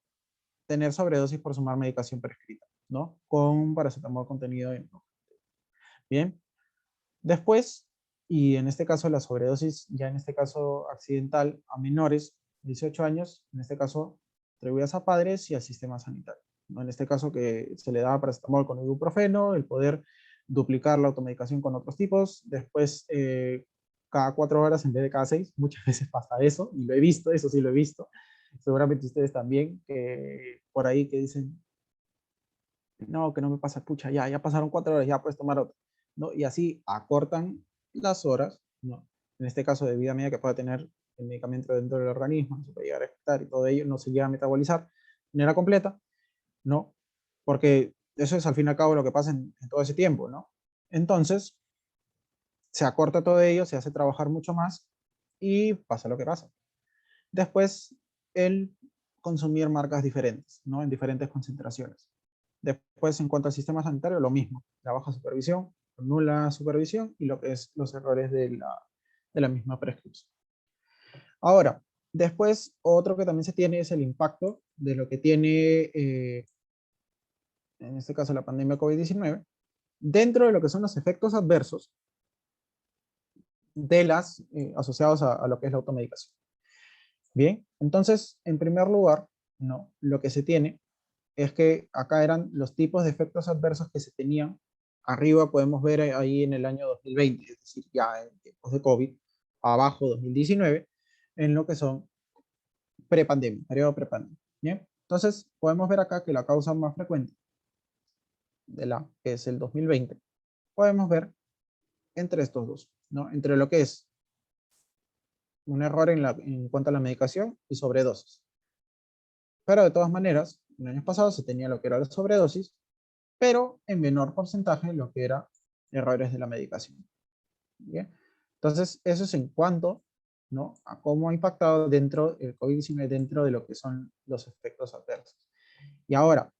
tener sobredosis por sumar medicación prescrita, ¿no? Con paracetamol contenido en... Bien. Después, y en este caso la sobredosis, ya en este caso accidental a menores, 18 años, en este caso atribuidas a padres y al sistema sanitario. ¿No? En este caso que se le daba paracetamol con ibuprofeno, el poder duplicar la automedicación con otros tipos, después cada 4 horas en vez de cada 6, muchas veces pasa eso, y lo he visto, eso sí lo he visto, seguramente ustedes también, que por ahí que dicen, no, que no me pasa, pucha, ya pasaron 4 horas, ya puedes tomar otro, ¿no? Y así acortan las horas, ¿no? En este caso de vida media que pueda tener el medicamento dentro del organismo, no se puede llegar a afectar y todo ello, no se llega a metabolizar de manera completa, ¿no? Porque eso es al fin y al cabo lo que pasa en todo ese tiempo, ¿no? Entonces, se acorta todo ello, se hace trabajar mucho más y pasa lo que pasa. Después, el consumir marcas diferentes, ¿no? En diferentes concentraciones. Después, en cuanto al sistema sanitario, lo mismo, la baja supervisión, nula supervisión y lo que es los errores de la misma prescripción. Ahora, después, otro que también se tiene es el impacto de lo que tiene, en este caso, la pandemia COVID-19, dentro de lo que son los efectos adversos de las asociados a lo que es la automedicación. Bien, entonces, en primer lugar, no, lo que se tiene es que acá eran los tipos de efectos adversos que se tenían. Arriba podemos ver ahí en el año 2020, es decir, ya en tiempos de COVID, abajo 2019, en lo que son prepandemia, periodo prepandemia. Bien, entonces podemos ver acá que la causa más frecuente de la que es el 2020, podemos ver entre estos dos, ¿no? Entre lo que es un error en cuanto a la medicación y sobredosis. Pero de todas maneras, en años pasados se tenía lo que era la sobredosis, pero en menor porcentaje lo que era errores de la medicación. ¿Bien? Entonces, eso es en cuanto, ¿no?, a cómo ha impactado dentro el COVID-19 dentro de lo que son los efectos adversos. Y ahora,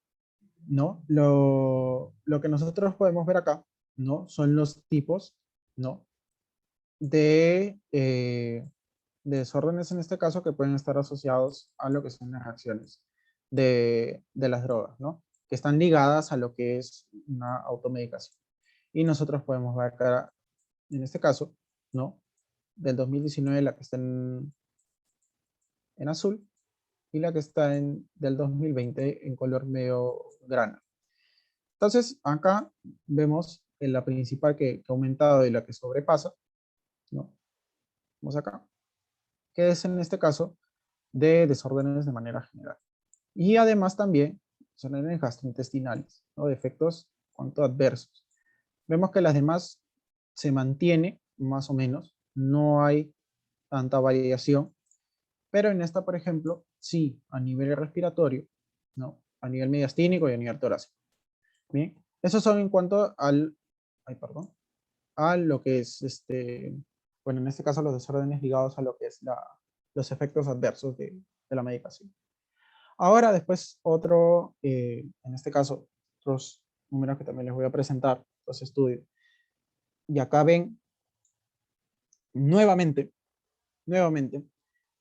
¿no?, lo que nosotros podemos ver acá, ¿no?, son los tipos, ¿no?, de desórdenes en este caso que pueden estar asociados a lo que son las reacciones de las drogas, ¿no?, que están ligadas a lo que es una automedicación. Y nosotros podemos ver acá, en este caso, ¿no?, del 2019, la que está en azul, y la que está del 2020 en color medio grana. Entonces, acá vemos en la principal que ha aumentado y la que sobrepasa, ¿no? Vamos acá, que es en este caso de desórdenes de manera general. Y además también desórdenes gastrointestinales, ¿no?, de efectos cuanto adversos. Vemos que las demás se mantiene más o menos, no hay tanta variación, pero en esta, por ejemplo, sí, a nivel respiratorio, ¿no?, a nivel mediastínico y a nivel torácico. Bien, esos son en cuanto a lo que es, bueno, en este caso los desórdenes ligados a lo que es los efectos adversos de la medicación. Ahora, después, en este caso, otros números que también les voy a presentar, los estudios. Y acá ven nuevamente,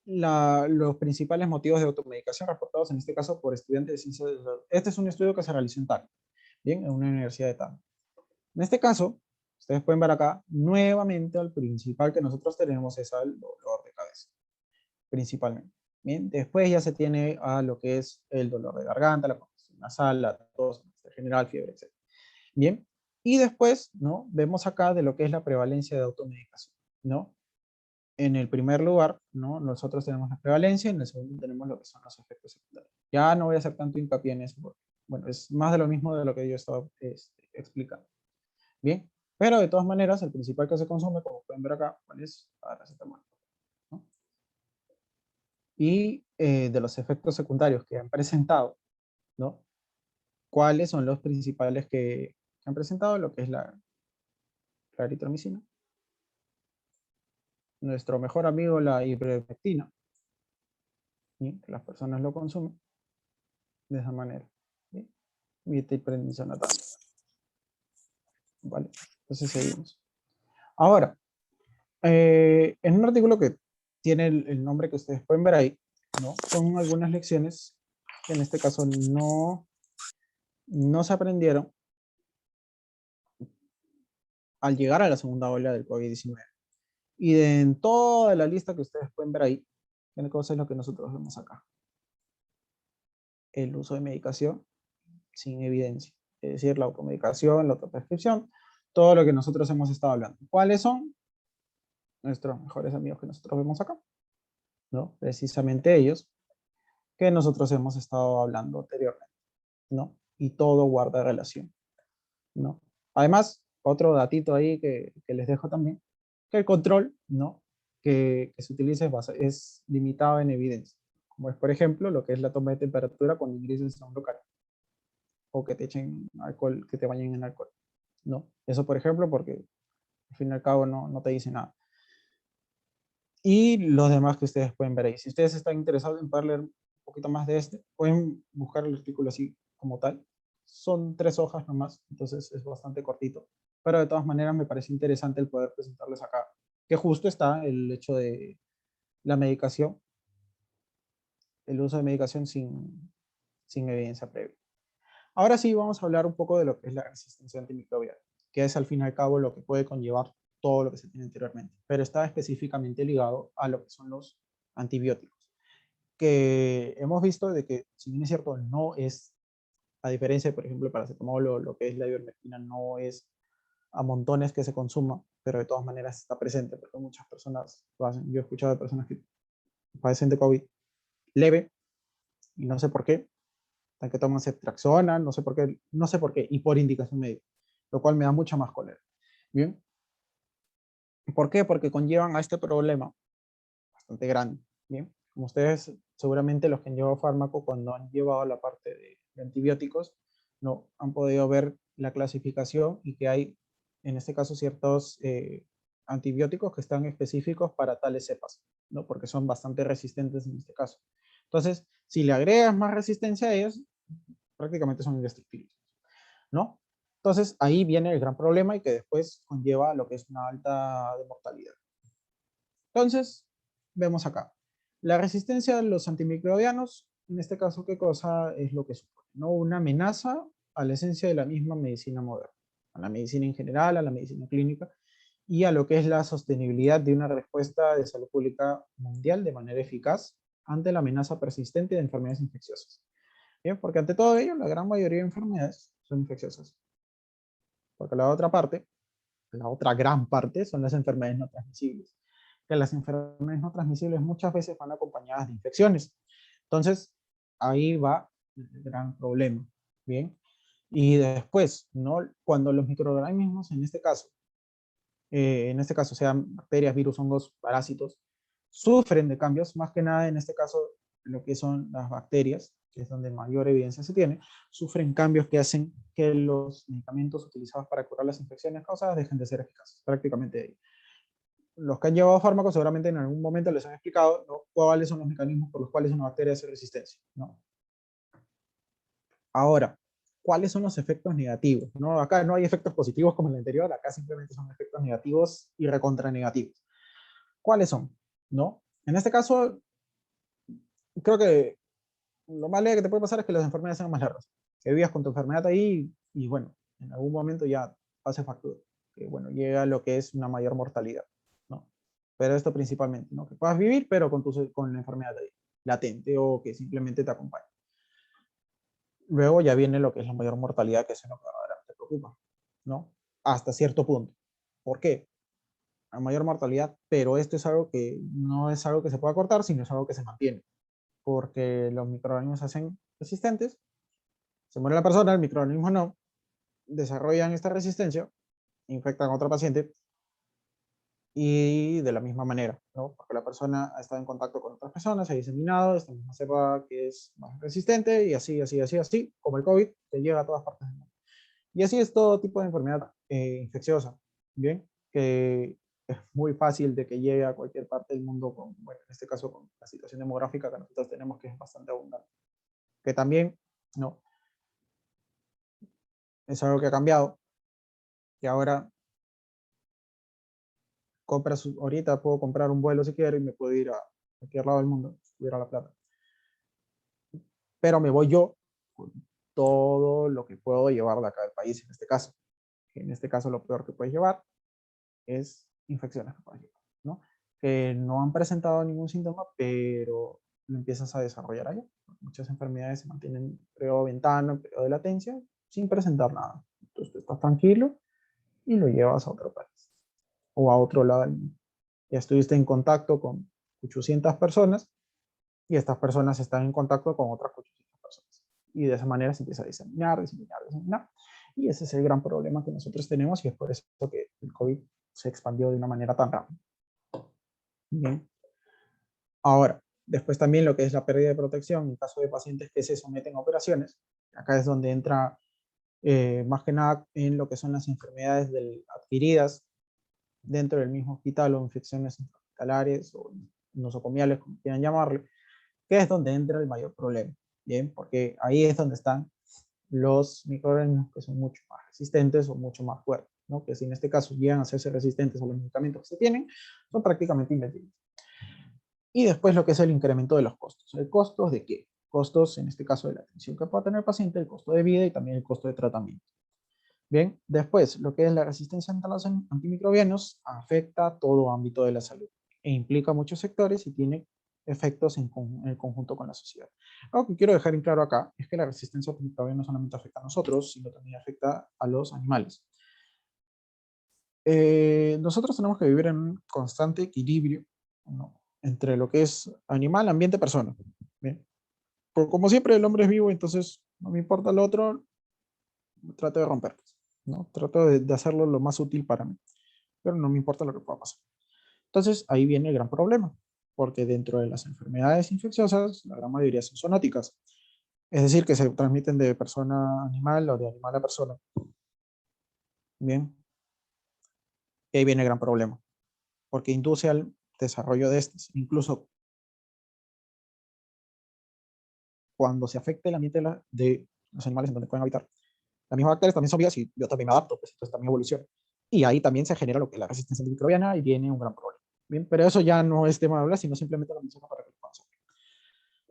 los principales motivos de automedicación reportados en este caso por estudiantes de ciencias de salud. Este es un estudio que se realizó en TAN, bien, en una universidad de TAN. En este caso, ustedes pueden ver acá, nuevamente el principal que nosotros tenemos es el dolor de cabeza, principalmente. Bien, después ya se tiene a lo que es el dolor de garganta, la congestión nasal, la tos, general, fiebre, etc. Bien, y después, ¿no?, vemos acá de lo que es la prevalencia de automedicación, ¿no? En el primer lugar, ¿no?, nosotros tenemos la prevalencia, en el segundo tenemos lo que son los efectos secundarios. Ya no voy a hacer tanto hincapié en eso, porque, bueno, es más de lo mismo de lo que yo estaba explicando. Bien, pero de todas maneras, el principal que se consume, como pueden ver acá, ¿cuál es? Paracetamol, ¿no? Y de los efectos secundarios que han presentado, ¿no?, ¿cuáles son los principales que han presentado? Lo que es la eritromicina, nuestro mejor amigo la ivermectina, ¿sí?, que las personas lo consumen de esa manera, ¿sí?, methylprednisolona también, ¿vale? Entonces seguimos. Ahora, en un artículo que tiene el nombre que ustedes pueden ver ahí, ¿no?, son algunas lecciones que en este caso no se aprendieron al llegar a la segunda ola del COVID-19. Y en toda la lista que ustedes pueden ver ahí, ¿qué cosa es lo que nosotros vemos acá? El uso de medicación sin evidencia, es decir, la automedicación, la autoprescripción, todo lo que nosotros hemos estado hablando. ¿Cuáles son nuestros mejores amigos que nosotros vemos acá? ¿No? Precisamente ellos que nosotros hemos estado hablando anteriormente, ¿no? Y todo guarda relación, ¿no? Además, otro datito ahí que les dejo también, que el control, ¿no?, que se utiliza es limitado en evidencia, como es, por ejemplo, lo que es la toma de temperatura cuando ingreses a un local, o que te echen alcohol, que te bañen en alcohol, ¿no? Eso, por ejemplo, porque al fin y al cabo no te dice nada. Y los demás que ustedes pueden ver ahí. Si ustedes están interesados en poder leer un poquito más de pueden buscar el artículo así como tal. Son 3 hojas nomás, entonces es bastante cortito. Pero de todas maneras me parece interesante el poder presentarles acá, que justo está el hecho de la medicación el uso de medicación sin evidencia previa. Ahora sí vamos a hablar un poco de lo que es la resistencia antimicrobiana, que es al fin y al cabo lo que puede conllevar todo lo que se tiene anteriormente, pero está específicamente ligado a lo que son los antibióticos, que hemos visto de que, si bien es cierto, no es, a diferencia de, por ejemplo, el paracetamol o lo que es la ivermectina, no es a montones que se consuma, pero de todas maneras está presente, porque muchas personas lo hacen. Yo he escuchado de personas que padecen de COVID leve, y no sé por qué, que toman ceftriaxona, no sé por qué, y por indicación médica, lo cual me da mucha más cólera. Bien, ¿por qué? Porque conllevan a este problema bastante grande. Bien, como ustedes, seguramente los que han llevado fármaco, cuando han llevado la parte de antibióticos, no han podido ver la clasificación y que hay, en este caso, ciertos antibióticos que están específicos para tales cepas, ¿no? Porque son bastante resistentes en este caso. Entonces, si le agregas más resistencia a ellos, prácticamente son indestructibles, ¿no? Entonces, ahí viene el gran problema y que después conlleva lo que es una alta de mortalidad. Entonces, vemos acá. La resistencia a los antimicrobianos, en este caso, ¿qué cosa es lo que supone? ¿No? Una amenaza a la esencia de la misma medicina moderna, a la medicina en general, a la medicina clínica y a lo que es la sostenibilidad de una respuesta de salud pública mundial de manera eficaz ante la amenaza persistente de enfermedades infecciosas. Bien, porque ante todo ello, la gran mayoría de enfermedades son infecciosas. Porque la otra parte, la otra gran parte, son las enfermedades no transmisibles. Que las enfermedades no transmisibles muchas veces van acompañadas de infecciones. Entonces, ahí va el gran problema. Bien. Y después, ¿no? Cuando los microorganismos, en este caso sean bacterias, virus, hongos, parásitos, sufren de cambios, más que nada en este caso lo que son las bacterias, que es donde mayor evidencia se tiene, sufren cambios que hacen que los medicamentos utilizados para curar las infecciones causadas dejen de ser eficaces, prácticamente. Los que han llevado fármacos seguramente en algún momento les han explicado, ¿no?, cuáles son los mecanismos por los cuales una bacteria hace resistencia, ¿no? Ahora, ¿cuáles son los efectos negativos? ¿No? Acá no hay efectos positivos como en el anterior, acá simplemente son efectos negativos y recontra negativos. ¿Cuáles son? ¿No? En este caso, creo que lo más leve que te puede pasar es que las enfermedades sean más largas. Que vivas con tu enfermedad ahí y bueno, en algún momento ya pase factura. Que bueno, llega a lo que es una mayor mortalidad, ¿no? Pero esto principalmente, ¿no? Que puedas vivir, pero con la enfermedad ahí, latente o que simplemente te acompañe. Luego ya viene lo que es la mayor mortalidad, que es lo que ahora te preocupa, ¿no? Hasta cierto punto. ¿Por qué? La mayor mortalidad, pero esto es algo que no es algo que se pueda cortar, sino es algo que se mantiene, porque los microorganismos se hacen resistentes, se muere la persona, el microorganismo no, desarrollan esta resistencia, infectan a otro paciente y de la misma manera, ¿no? Porque la persona ha estado en contacto con otras personas, se ha diseminado, esta misma cepa que es más resistente y así, así, así, así, como el COVID, que llega a todas partes del mundo. Y así es todo tipo de enfermedad infecciosa, ¿bien? Que es muy fácil de que llegue a cualquier parte del mundo, con, bueno, en este caso con la situación demográfica que nosotros tenemos, que es bastante abundante. Que también, ¿no? Es algo que ha cambiado, que ahora ahorita puedo comprar un vuelo si quiero y me puedo ir a cualquier lado del mundo, si tuviera la plata. Pero me voy yo con todo lo que puedo llevar de acá del país, en este caso. En este caso lo peor que puedes llevar es infecciones que puedes llevar, ¿no? Que no han presentado ningún síntoma, pero lo empiezas a desarrollar allá. Muchas enfermedades se mantienen en periodo ventana, en periodo de latencia, sin presentar nada. Entonces tú estás tranquilo y lo llevas a otro país o a otro lado del mundo. Ya estuviste en contacto con 800 personas y estas personas están en contacto con otras 800 personas. Y de esa manera se empieza a diseminar, diseminar, diseminar. Y ese es el gran problema que nosotros tenemos y es por eso que el COVID se expandió de una manera tan rápida. Bien. Ahora, después también lo que es la pérdida de protección en caso de pacientes que se someten a operaciones. Acá es donde entra más que nada en lo que son las enfermedades adquiridas dentro del mismo hospital o infecciones intrahospitalarias o nosocomiales, como quieran llamarle, que es donde entra el mayor problema. Bien, porque ahí es donde están los microorganismos que son mucho más resistentes o mucho más fuertes, ¿no? Que si en este caso llegan a hacerse resistentes a los medicamentos que se tienen, son prácticamente invencibles. Y después lo que es el incremento de los costos. ¿El costos de qué? Costos, en este caso, de la atención que pueda tener el paciente, el costo de vida y también el costo de tratamiento. Bien, después, lo que es la resistencia ante los antimicrobianos afecta a todo ámbito de la salud e implica muchos sectores y tiene efectos en el conjunto con la sociedad. Algo que quiero dejar en claro acá es que la resistencia antimicrobiana no solamente afecta a nosotros, sino también afecta a los animales. Nosotros tenemos que vivir en un constante equilibrio, ¿no?, entre lo que es animal, ambiente, persona. ¿Bien? Como siempre el hombre es vivo, entonces no me importa el otro, trato de romper, ¿no? Trato de hacerlo lo más útil para mí, pero no me importa lo que pueda pasar. Entonces ahí viene el gran problema, porque dentro de las enfermedades infecciosas, la gran mayoría son zoonóticas, es decir, que se transmiten de persona a animal o de animal a persona. Bien, y ahí viene el gran problema, porque induce al desarrollo de estas. Incluso cuando se afecta el ambiente de los animales en donde pueden habitar, las mismas bacterias también son vivas y yo también me adapto, pues entonces también evoluciona. Y ahí también se genera lo que es la resistencia antimicrobiana y viene un gran problema. Bien, pero eso ya no es tema de hablar, sino simplemente lo menciono para que lo podamos saber.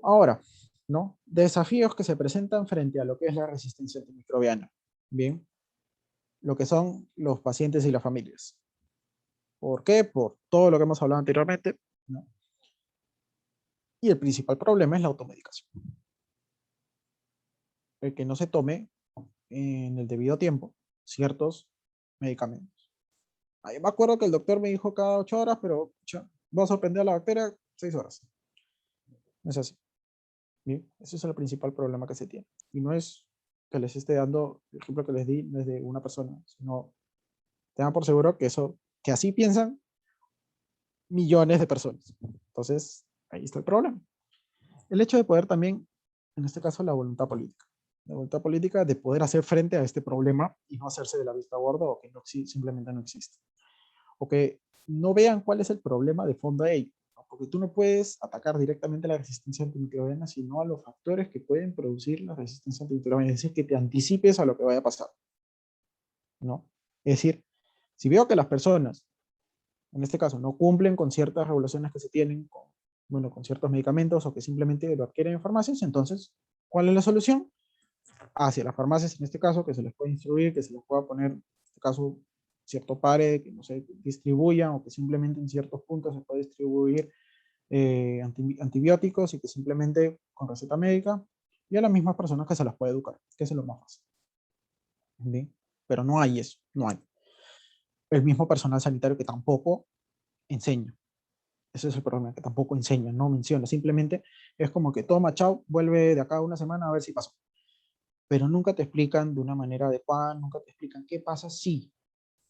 Ahora, ¿no? Desafíos que se presentan frente a lo que es la resistencia antimicrobiana. Bien, lo que son los pacientes y las familias. ¿Por qué? Por todo lo que hemos hablado anteriormente, ¿no? Y el principal problema es la automedicación. El que no se tome en el debido tiempo ciertos medicamentos. Ahí me acuerdo que el doctor me dijo cada 8 horas, pero va a sorprender a la bacteria 6 horas. No es así. ¿Bien? Ese es el principal problema que se tiene. Y no es que les esté dando, el ejemplo que les di, no es de una persona, sino tengan por seguro que eso, que así piensan millones de personas. Entonces, ahí está el problema. El hecho de poder también, en este caso, la voluntad política. La voluntad política de poder hacer frente a este problema y no hacerse de la vista gorda o que no, simplemente no existe. O que no vean cuál es el problema de fondo de ello. ¿No? Porque tú no puedes atacar directamente la resistencia antimicrobiana, sino a los factores que pueden producir la resistencia antimicrobiana. Es decir, que te anticipes a lo que vaya a pasar, ¿no? Es decir, si veo que las personas, en este caso, no cumplen con ciertas regulaciones que se tienen, con, bueno, con ciertos medicamentos o que simplemente lo adquieren en farmacias, entonces, ¿cuál es la solución? Hacia las farmacias, en este caso, que se les puede instruir, que se les pueda poner, en este caso, cierto pare, que no se distribuyan o que simplemente en ciertos puntos se puede distribuir antibióticos y que simplemente con receta médica y a las mismas personas que se las puede educar, que es lo más fácil. ¿Bien? Pero no hay eso, no hay. El mismo personal sanitario que tampoco enseña. Ese es el problema, que tampoco enseña, no menciona. Simplemente es como que toma, chao, vuelve de acá una semana a ver si pasó. Pero nunca te explican de una manera adecuada, nunca te explican qué pasa si.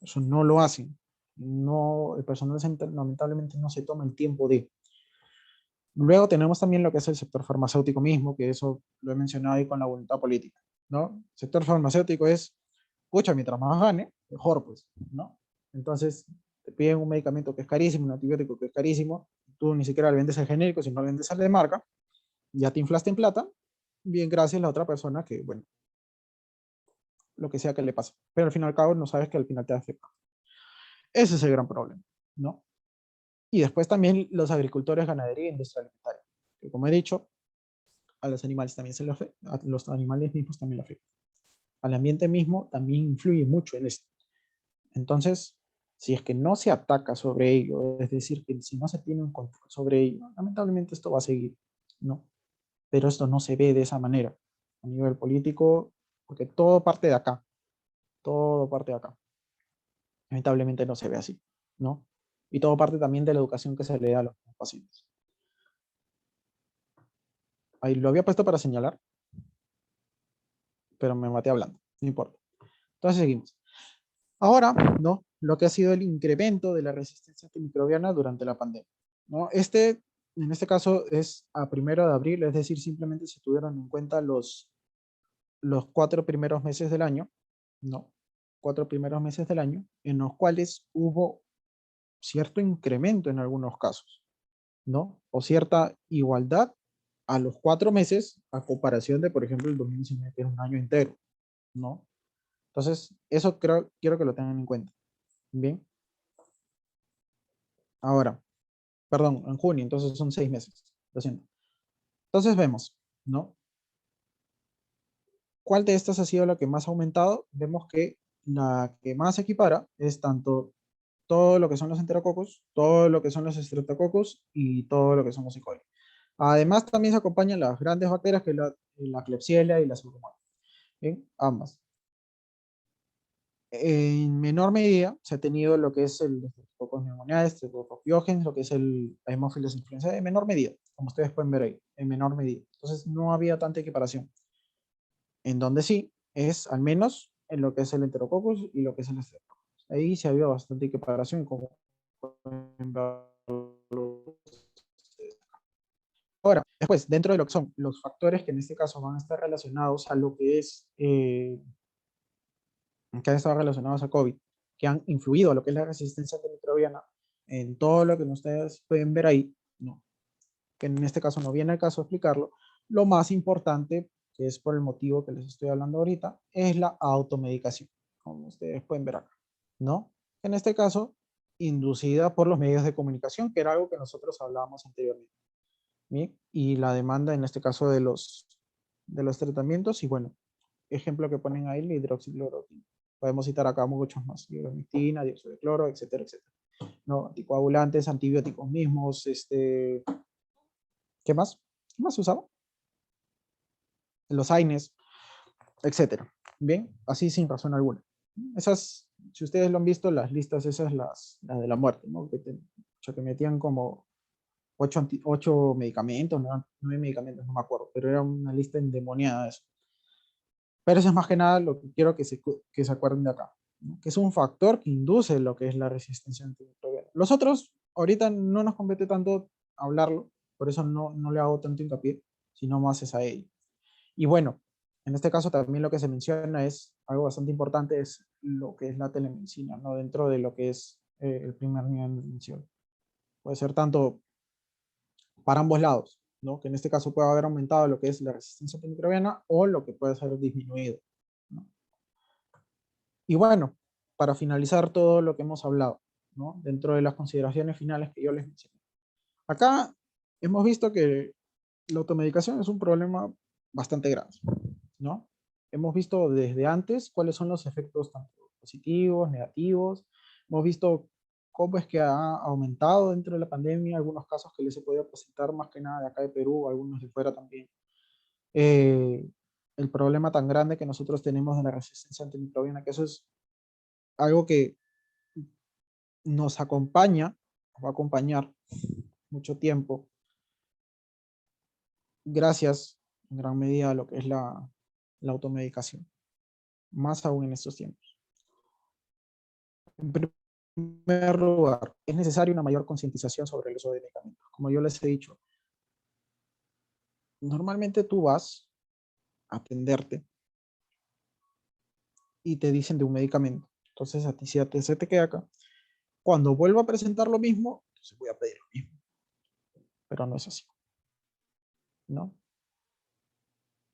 Eso no lo hacen. No, el personal sanitario lamentablemente no se toma el tiempo de. Luego tenemos también lo que es el sector farmacéutico mismo, que eso lo he mencionado ahí con la voluntad política, ¿no? El sector farmacéutico es, escucha, mientras más gane, mejor, pues, ¿no? Entonces, te piden un medicamento que es carísimo, un antibiótico que es carísimo, tú ni siquiera le vendes el genérico, sino le vendes el de marca, ya te inflaste en plata, bien gracias a la otra persona que, bueno, lo que sea que le pase. Pero al fin y al cabo no sabes que al final te afecta. Ese es el gran problema, ¿no? Y después también los agricultores, ganadería e industria alimentaria, que como he dicho, a los animales también se lo afecta, a los animales mismos también lo afecta. Al ambiente mismo también influye mucho en esto. Entonces, si es que no se ataca sobre ello, es decir, que si no se tiene un control sobre ello, lamentablemente esto va a seguir, ¿no? Pero esto no se ve de esa manera a nivel político, porque todo parte de acá, todo parte de acá. Lamentablemente no se ve así, ¿no? Y todo parte también de la educación que se le da a los pacientes. Ahí lo había puesto para señalar, pero me maté hablando, no importa. Entonces seguimos. Ahora, ¿no? Lo que ha sido el incremento de la resistencia antimicrobiana durante la pandemia, ¿no? En este caso es a 1 de abril, es decir, simplemente se tuvieron en cuenta los 4 primeros meses del año, ¿no? 4 primeros meses del año, en los cuales hubo cierto incremento en algunos casos, ¿no? O cierta igualdad a los 4 meses a comparación de, por ejemplo, el 2019, que era un año entero, ¿no? Entonces, eso quiero que lo tengan en cuenta. Bien. Ahora, perdón, en junio, entonces son 6 meses, lo siento. Entonces vemos, ¿no? ¿Cuál de estas ha sido la que más ha aumentado? Vemos que la que más se equipara es tanto todo lo que son los enterococos, todo lo que son los estreptococos y todo lo que son los E. coli. Además, también se acompañan las grandes bacterias que es la Klebsiella y la Pseudomonas. Bien, ambas. En menor medida se ha tenido lo que es el Streptococcus pneumoniae, Streptococcus pyogenes, lo que es el Haemophilus influenzae, en menor medida, como ustedes pueden ver ahí, en menor medida. Entonces no había tanta equiparación. En donde sí, es al menos en lo que es el Enterococcus y lo que es el Streptococcus. Ahí sí había bastante equiparación, como pueden verlo. Ahora, después, dentro de lo que son los factores que en este caso van a estar relacionados a lo que es que han estado relacionados a COVID, que han influido a lo que es la resistencia antimicrobiana, en todo lo que ustedes pueden ver ahí, ¿no? Que en este caso no viene al caso explicarlo, lo más importante, que es por el motivo que les estoy hablando ahorita, es la automedicación, como ustedes pueden ver acá, ¿no? En este caso, inducida por los medios de comunicación, que era algo que nosotros hablábamos anteriormente, ¿bien? Y la demanda, en este caso, de los tratamientos, y bueno, ejemplo que ponen ahí, la hidroxicloroquina. Podemos citar acá muchos más, ivermectina, dióxido de cloro, etcétera, etcétera. ¿No? Anticoagulantes, antibióticos mismos, ¿qué más? ¿Qué más se usaba? Los AINES, etcétera. Bien, así sin razón alguna. Esas, si ustedes lo han visto, las listas esas, las de la muerte, ¿no? Que metían como 8 medicamentos, 9 medicamentos, no me acuerdo, pero era una lista endemoniada de eso. Pero eso es más que nada lo que quiero que se acuerden de acá, ¿no? Que es un factor que induce lo que es la resistencia antimicrobiana. Los otros, ahorita no nos compete tanto hablarlo, por eso no le hago tanto hincapié, sino más es a ello. Y bueno, en este caso también lo que se menciona es algo bastante importante, es lo que es la telemedicina, ¿no? Dentro de lo que es el primer nivel de atención. Puede ser tanto para ambos lados, ¿no? Que en este caso puede haber aumentado lo que es la resistencia antimicrobiana o lo que puede ser disminuido, ¿no? Y bueno, para finalizar todo lo que hemos hablado, ¿no? Dentro de las consideraciones finales que yo les mencioné. Acá hemos visto que la automedicación es un problema bastante grave, ¿no? Hemos visto desde antes cuáles son los efectos tanto positivos, negativos. Hemos visto cómo es que ha aumentado dentro de la pandemia, algunos casos que les he podido presentar más que nada de acá de Perú, algunos de fuera también. Eh, el problema tan grande que nosotros tenemos de la resistencia antimicrobiana, que eso es algo que nos acompaña, va a acompañar mucho tiempo, gracias en gran medida a lo que es la automedicación, más aún en estos tiempos. En primer lugar, es necesaria una mayor concientización sobre el uso de medicamentos. Como yo les he dicho, normalmente tú vas a atenderte y te dicen de un medicamento. Entonces a ti se te queda acá. Cuando vuelvo a presentar lo mismo, entonces voy a pedir lo mismo. Pero no es así, ¿no?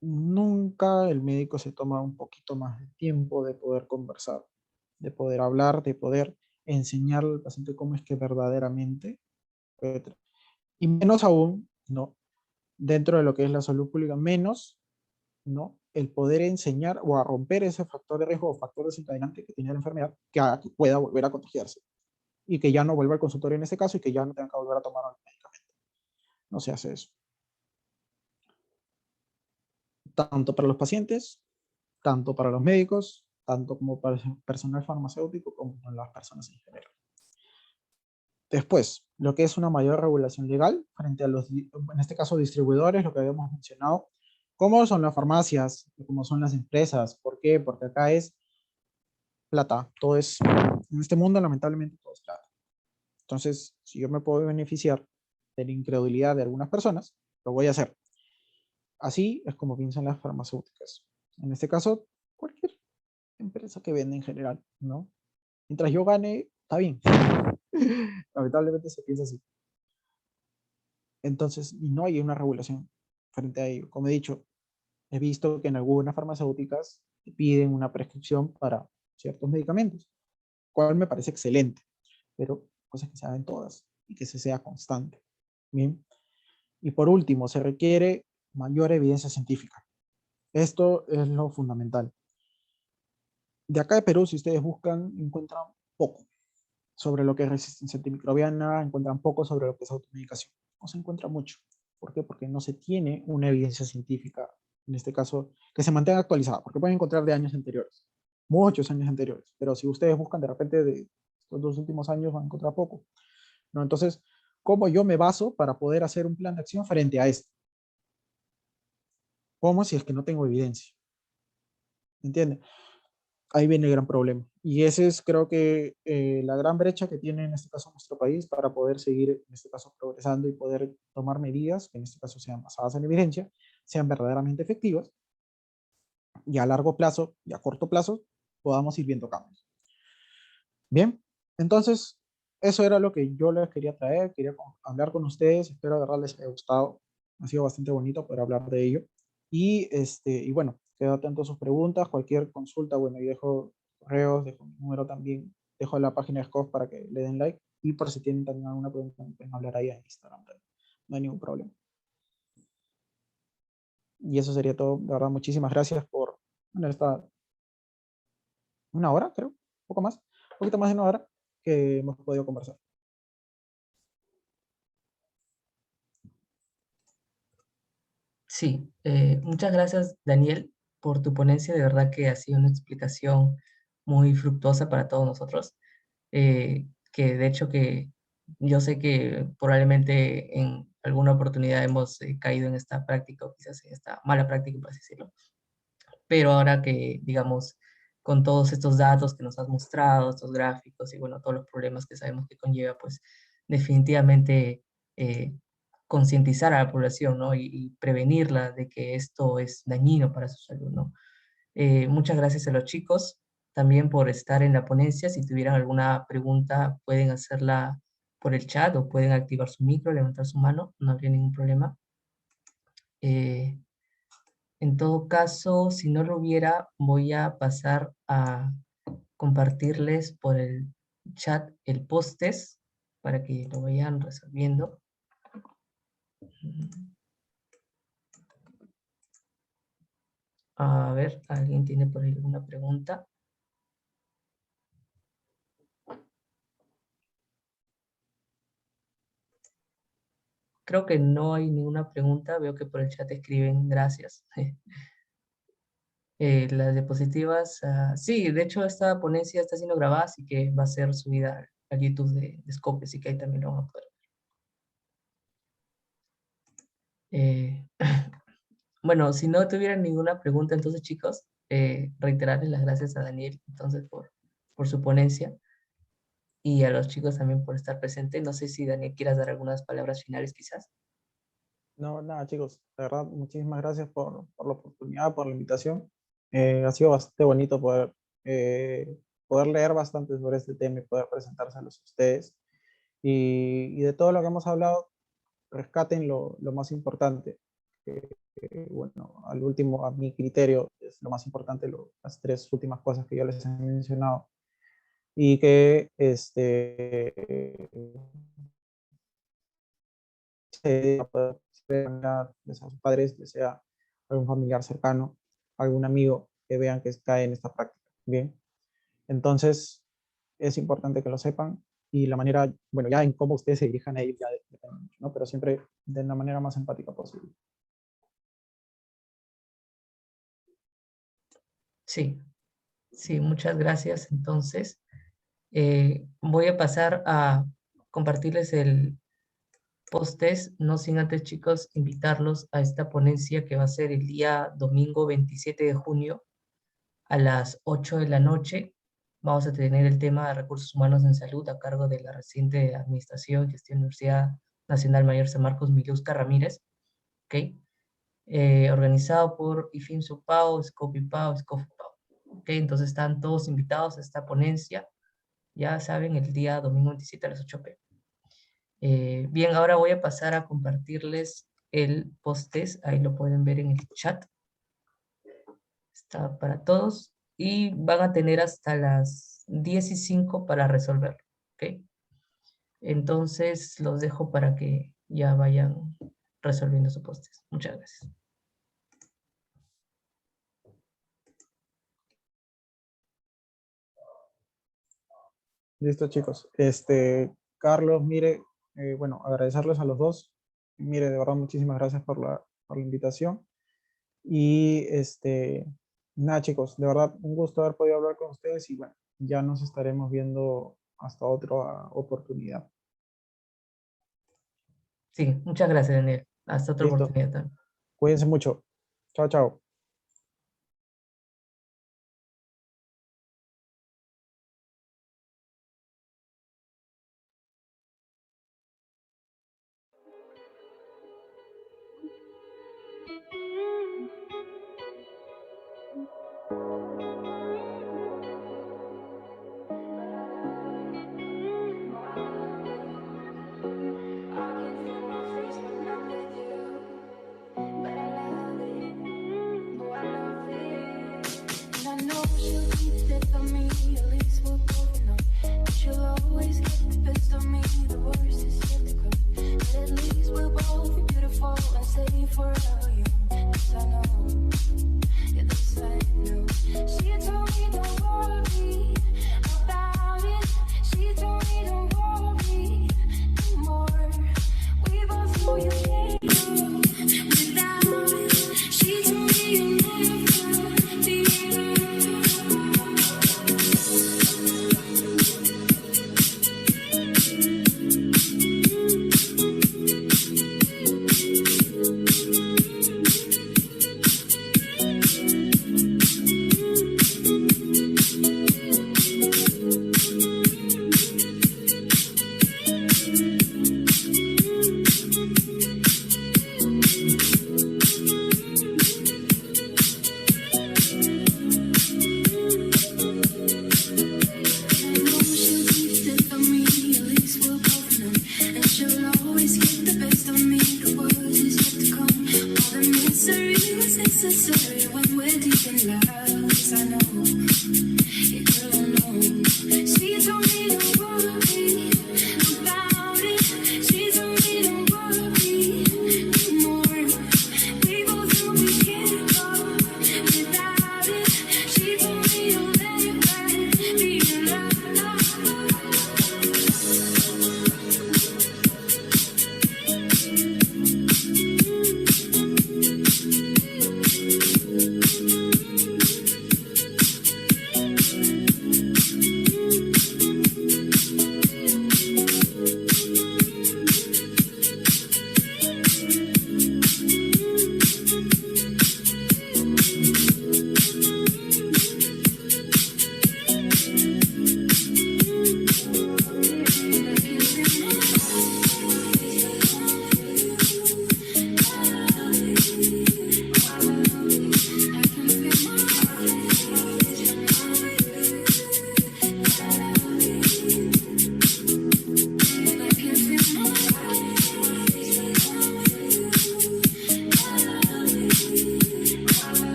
Nunca el médico se toma un poquito más de tiempo de poder conversar, de poder hablar, de poder enseñar al paciente cómo es que verdaderamente, y menos aún, ¿no? Dentro de lo que es la salud pública, menos, ¿no? El poder enseñar o a romper ese factor de riesgo o factor desencadenante que tiene la enfermedad, que haga que pueda volver a contagiarse y que ya no vuelva al consultorio en ese caso y que ya no tenga que volver a tomar el medicamento. No se hace eso. Tanto para los pacientes, tanto para los médicos, tanto como para el personal farmacéutico, como para las personas en general. Después, lo que es una mayor regulación legal frente a los, en este caso, distribuidores, lo que habíamos mencionado, como son las farmacias, como son las empresas. ¿Por qué? Porque acá es plata, todo es, en este mundo lamentablemente todo es plata. Entonces, si yo me puedo beneficiar de la incredulidad de algunas personas, lo voy a hacer. Así es como piensan las farmacéuticas. En este caso, cualquier empresa que vende en general, ¿no? Mientras yo gane, está bien. Lamentablemente se piensa así. Entonces, y no hay una regulación frente a ello. Como he dicho, he visto que en algunas farmacéuticas te piden una prescripción para ciertos medicamentos, cual me parece excelente, pero cosas que se hagan todas. y que se sea constante. Bien. Y por último, se requiere mayor evidencia científica. Esto es lo fundamental. De acá de Perú, si ustedes buscan, encuentran poco sobre lo que es resistencia antimicrobiana, encuentran poco sobre lo que es automedicación. No se encuentra mucho. ¿Por qué? Porque no se tiene una evidencia científica, en este caso, que se mantenga actualizada, porque pueden encontrar de años anteriores, muchos años anteriores, pero si ustedes buscan de repente de estos 2 últimos años van a encontrar poco, ¿no? Entonces, ¿cómo yo me baso para poder hacer un plan de acción frente a esto? ¿Cómo si es que no tengo evidencia? ¿Entienden? Ahí viene el gran problema. Y ese es, creo que, la gran brecha que tiene en este caso nuestro país para poder seguir, en este caso, progresando y poder tomar medidas que en este caso sean basadas en evidencia, sean verdaderamente efectivas y a largo plazo y a corto plazo podamos ir viendo cambios. Bien, entonces, eso era lo que yo les quería traer, quería hablar con ustedes, espero de verdad les haya gustado, ha sido bastante bonito poder hablar de ello. Y bueno, quedo atento a sus preguntas, cualquier consulta, bueno, y dejo correos, dejo mi número también, dejo la página de SCOF para que le den like, y por si tienen también alguna pregunta, pueden hablar ahí en Instagram también. No hay ningún problema. Y eso sería todo, de verdad, muchísimas gracias por, bueno, esta 1 hora, creo, un poco más, un poquito más de 1 hora que hemos podido conversar. Sí, muchas gracias, Daniel, por tu ponencia. De verdad que ha sido una explicación muy fructuosa para todos nosotros. Que de hecho que yo sé que probablemente en alguna oportunidad hemos caído en esta práctica o quizás en esta mala práctica, por así decirlo. Pero ahora que, digamos, con todos estos datos que nos has mostrado, estos gráficos y bueno, todos los problemas que sabemos que conlleva, pues definitivamente eh, concientizar a la población, ¿no? Y prevenirla de que esto es dañino para su salud, ¿no? Muchas gracias a los chicos también por estar en la ponencia. Si tuvieran alguna pregunta, pueden hacerla por el chat o pueden activar su micro, levantar su mano, no habría ningún problema. Eh, en todo caso, si no lo hubiera, voy a pasar a compartirles por el chat el post-test para que lo vayan resolviendo. A ver, ¿alguien tiene por ahí alguna pregunta? Creo que no hay ninguna pregunta. Veo que por el chat escriben gracias. Las diapositivas, sí, de hecho esta ponencia está siendo grabada, así que va a ser subida al YouTube de Scope, así que ahí también lo van a poder ver. Bueno, si no tuvieran ninguna pregunta, entonces chicos, reiterarles las gracias a Daniel entonces por su ponencia y a los chicos también por estar presentes. No sé si Daniel quieras dar algunas palabras finales quizás. No, nada, chicos, de verdad, muchísimas gracias por la oportunidad, por la invitación. Ha sido bastante bonito poder leer bastante sobre este tema y poder presentárselos a ustedes. Y de todo lo que hemos hablado, rescaten lo más importante. Bueno, al último, a mi criterio, es lo más importante, las 3 últimas cosas que yo les he mencionado. Y que ya sea sus padres, ya sea algún familiar cercano, algún amigo que vean que cae en esta práctica. Bien, entonces es importante que lo sepan y la manera, bueno, ya en cómo ustedes se dirijan a ellos ya depende mucho, ¿no? Pero siempre de la manera más empática posible. Sí, sí, muchas gracias. Entonces, voy a pasar a compartirles el post-test, no sin antes chicos invitarlos a esta ponencia que va a ser el día domingo 27 de junio a las 8 de la noche. Vamos a tener el tema de recursos humanos en salud a cargo de la reciente Administración y Gestión de Universidad Nacional Mayor San Marcos Milusca Ramírez, ¿ok? Organizado por IFIM Supao, Scopipao, Scofupao. ¿Ok? Entonces están todos invitados a esta ponencia, ya saben, el día domingo 27 a las 8 p. Bien, ahora voy a pasar a compartirles el post-test, ahí lo pueden ver en el chat, está para todos, y van a tener hasta las 10:05 para resolverlo, ¿ok? Entonces los dejo para que ya vayan resolviendo sus postes. Muchas gracias. Listo, chicos. Carlos, mire, bueno, agradecerles a los dos. Mire, de verdad, muchísimas gracias por la invitación. Y nada, chicos, de verdad, un gusto haber podido hablar con ustedes y bueno, ya nos estaremos viendo hasta otra oportunidad. Sí, muchas gracias, Daniel. Hasta otra Listo. oportunidad también. Cuídense mucho. Chao, chao.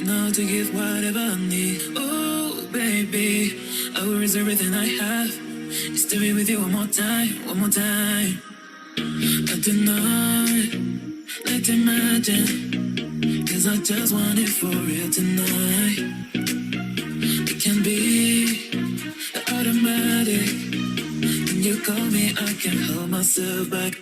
now to give whatever I need. Oh, baby, I will risk everything I have just to be with you one more time, one more time. But tonight, let's imagine, 'cause I just want it for real tonight. It can be automatic. When you call me, I can't hold myself back.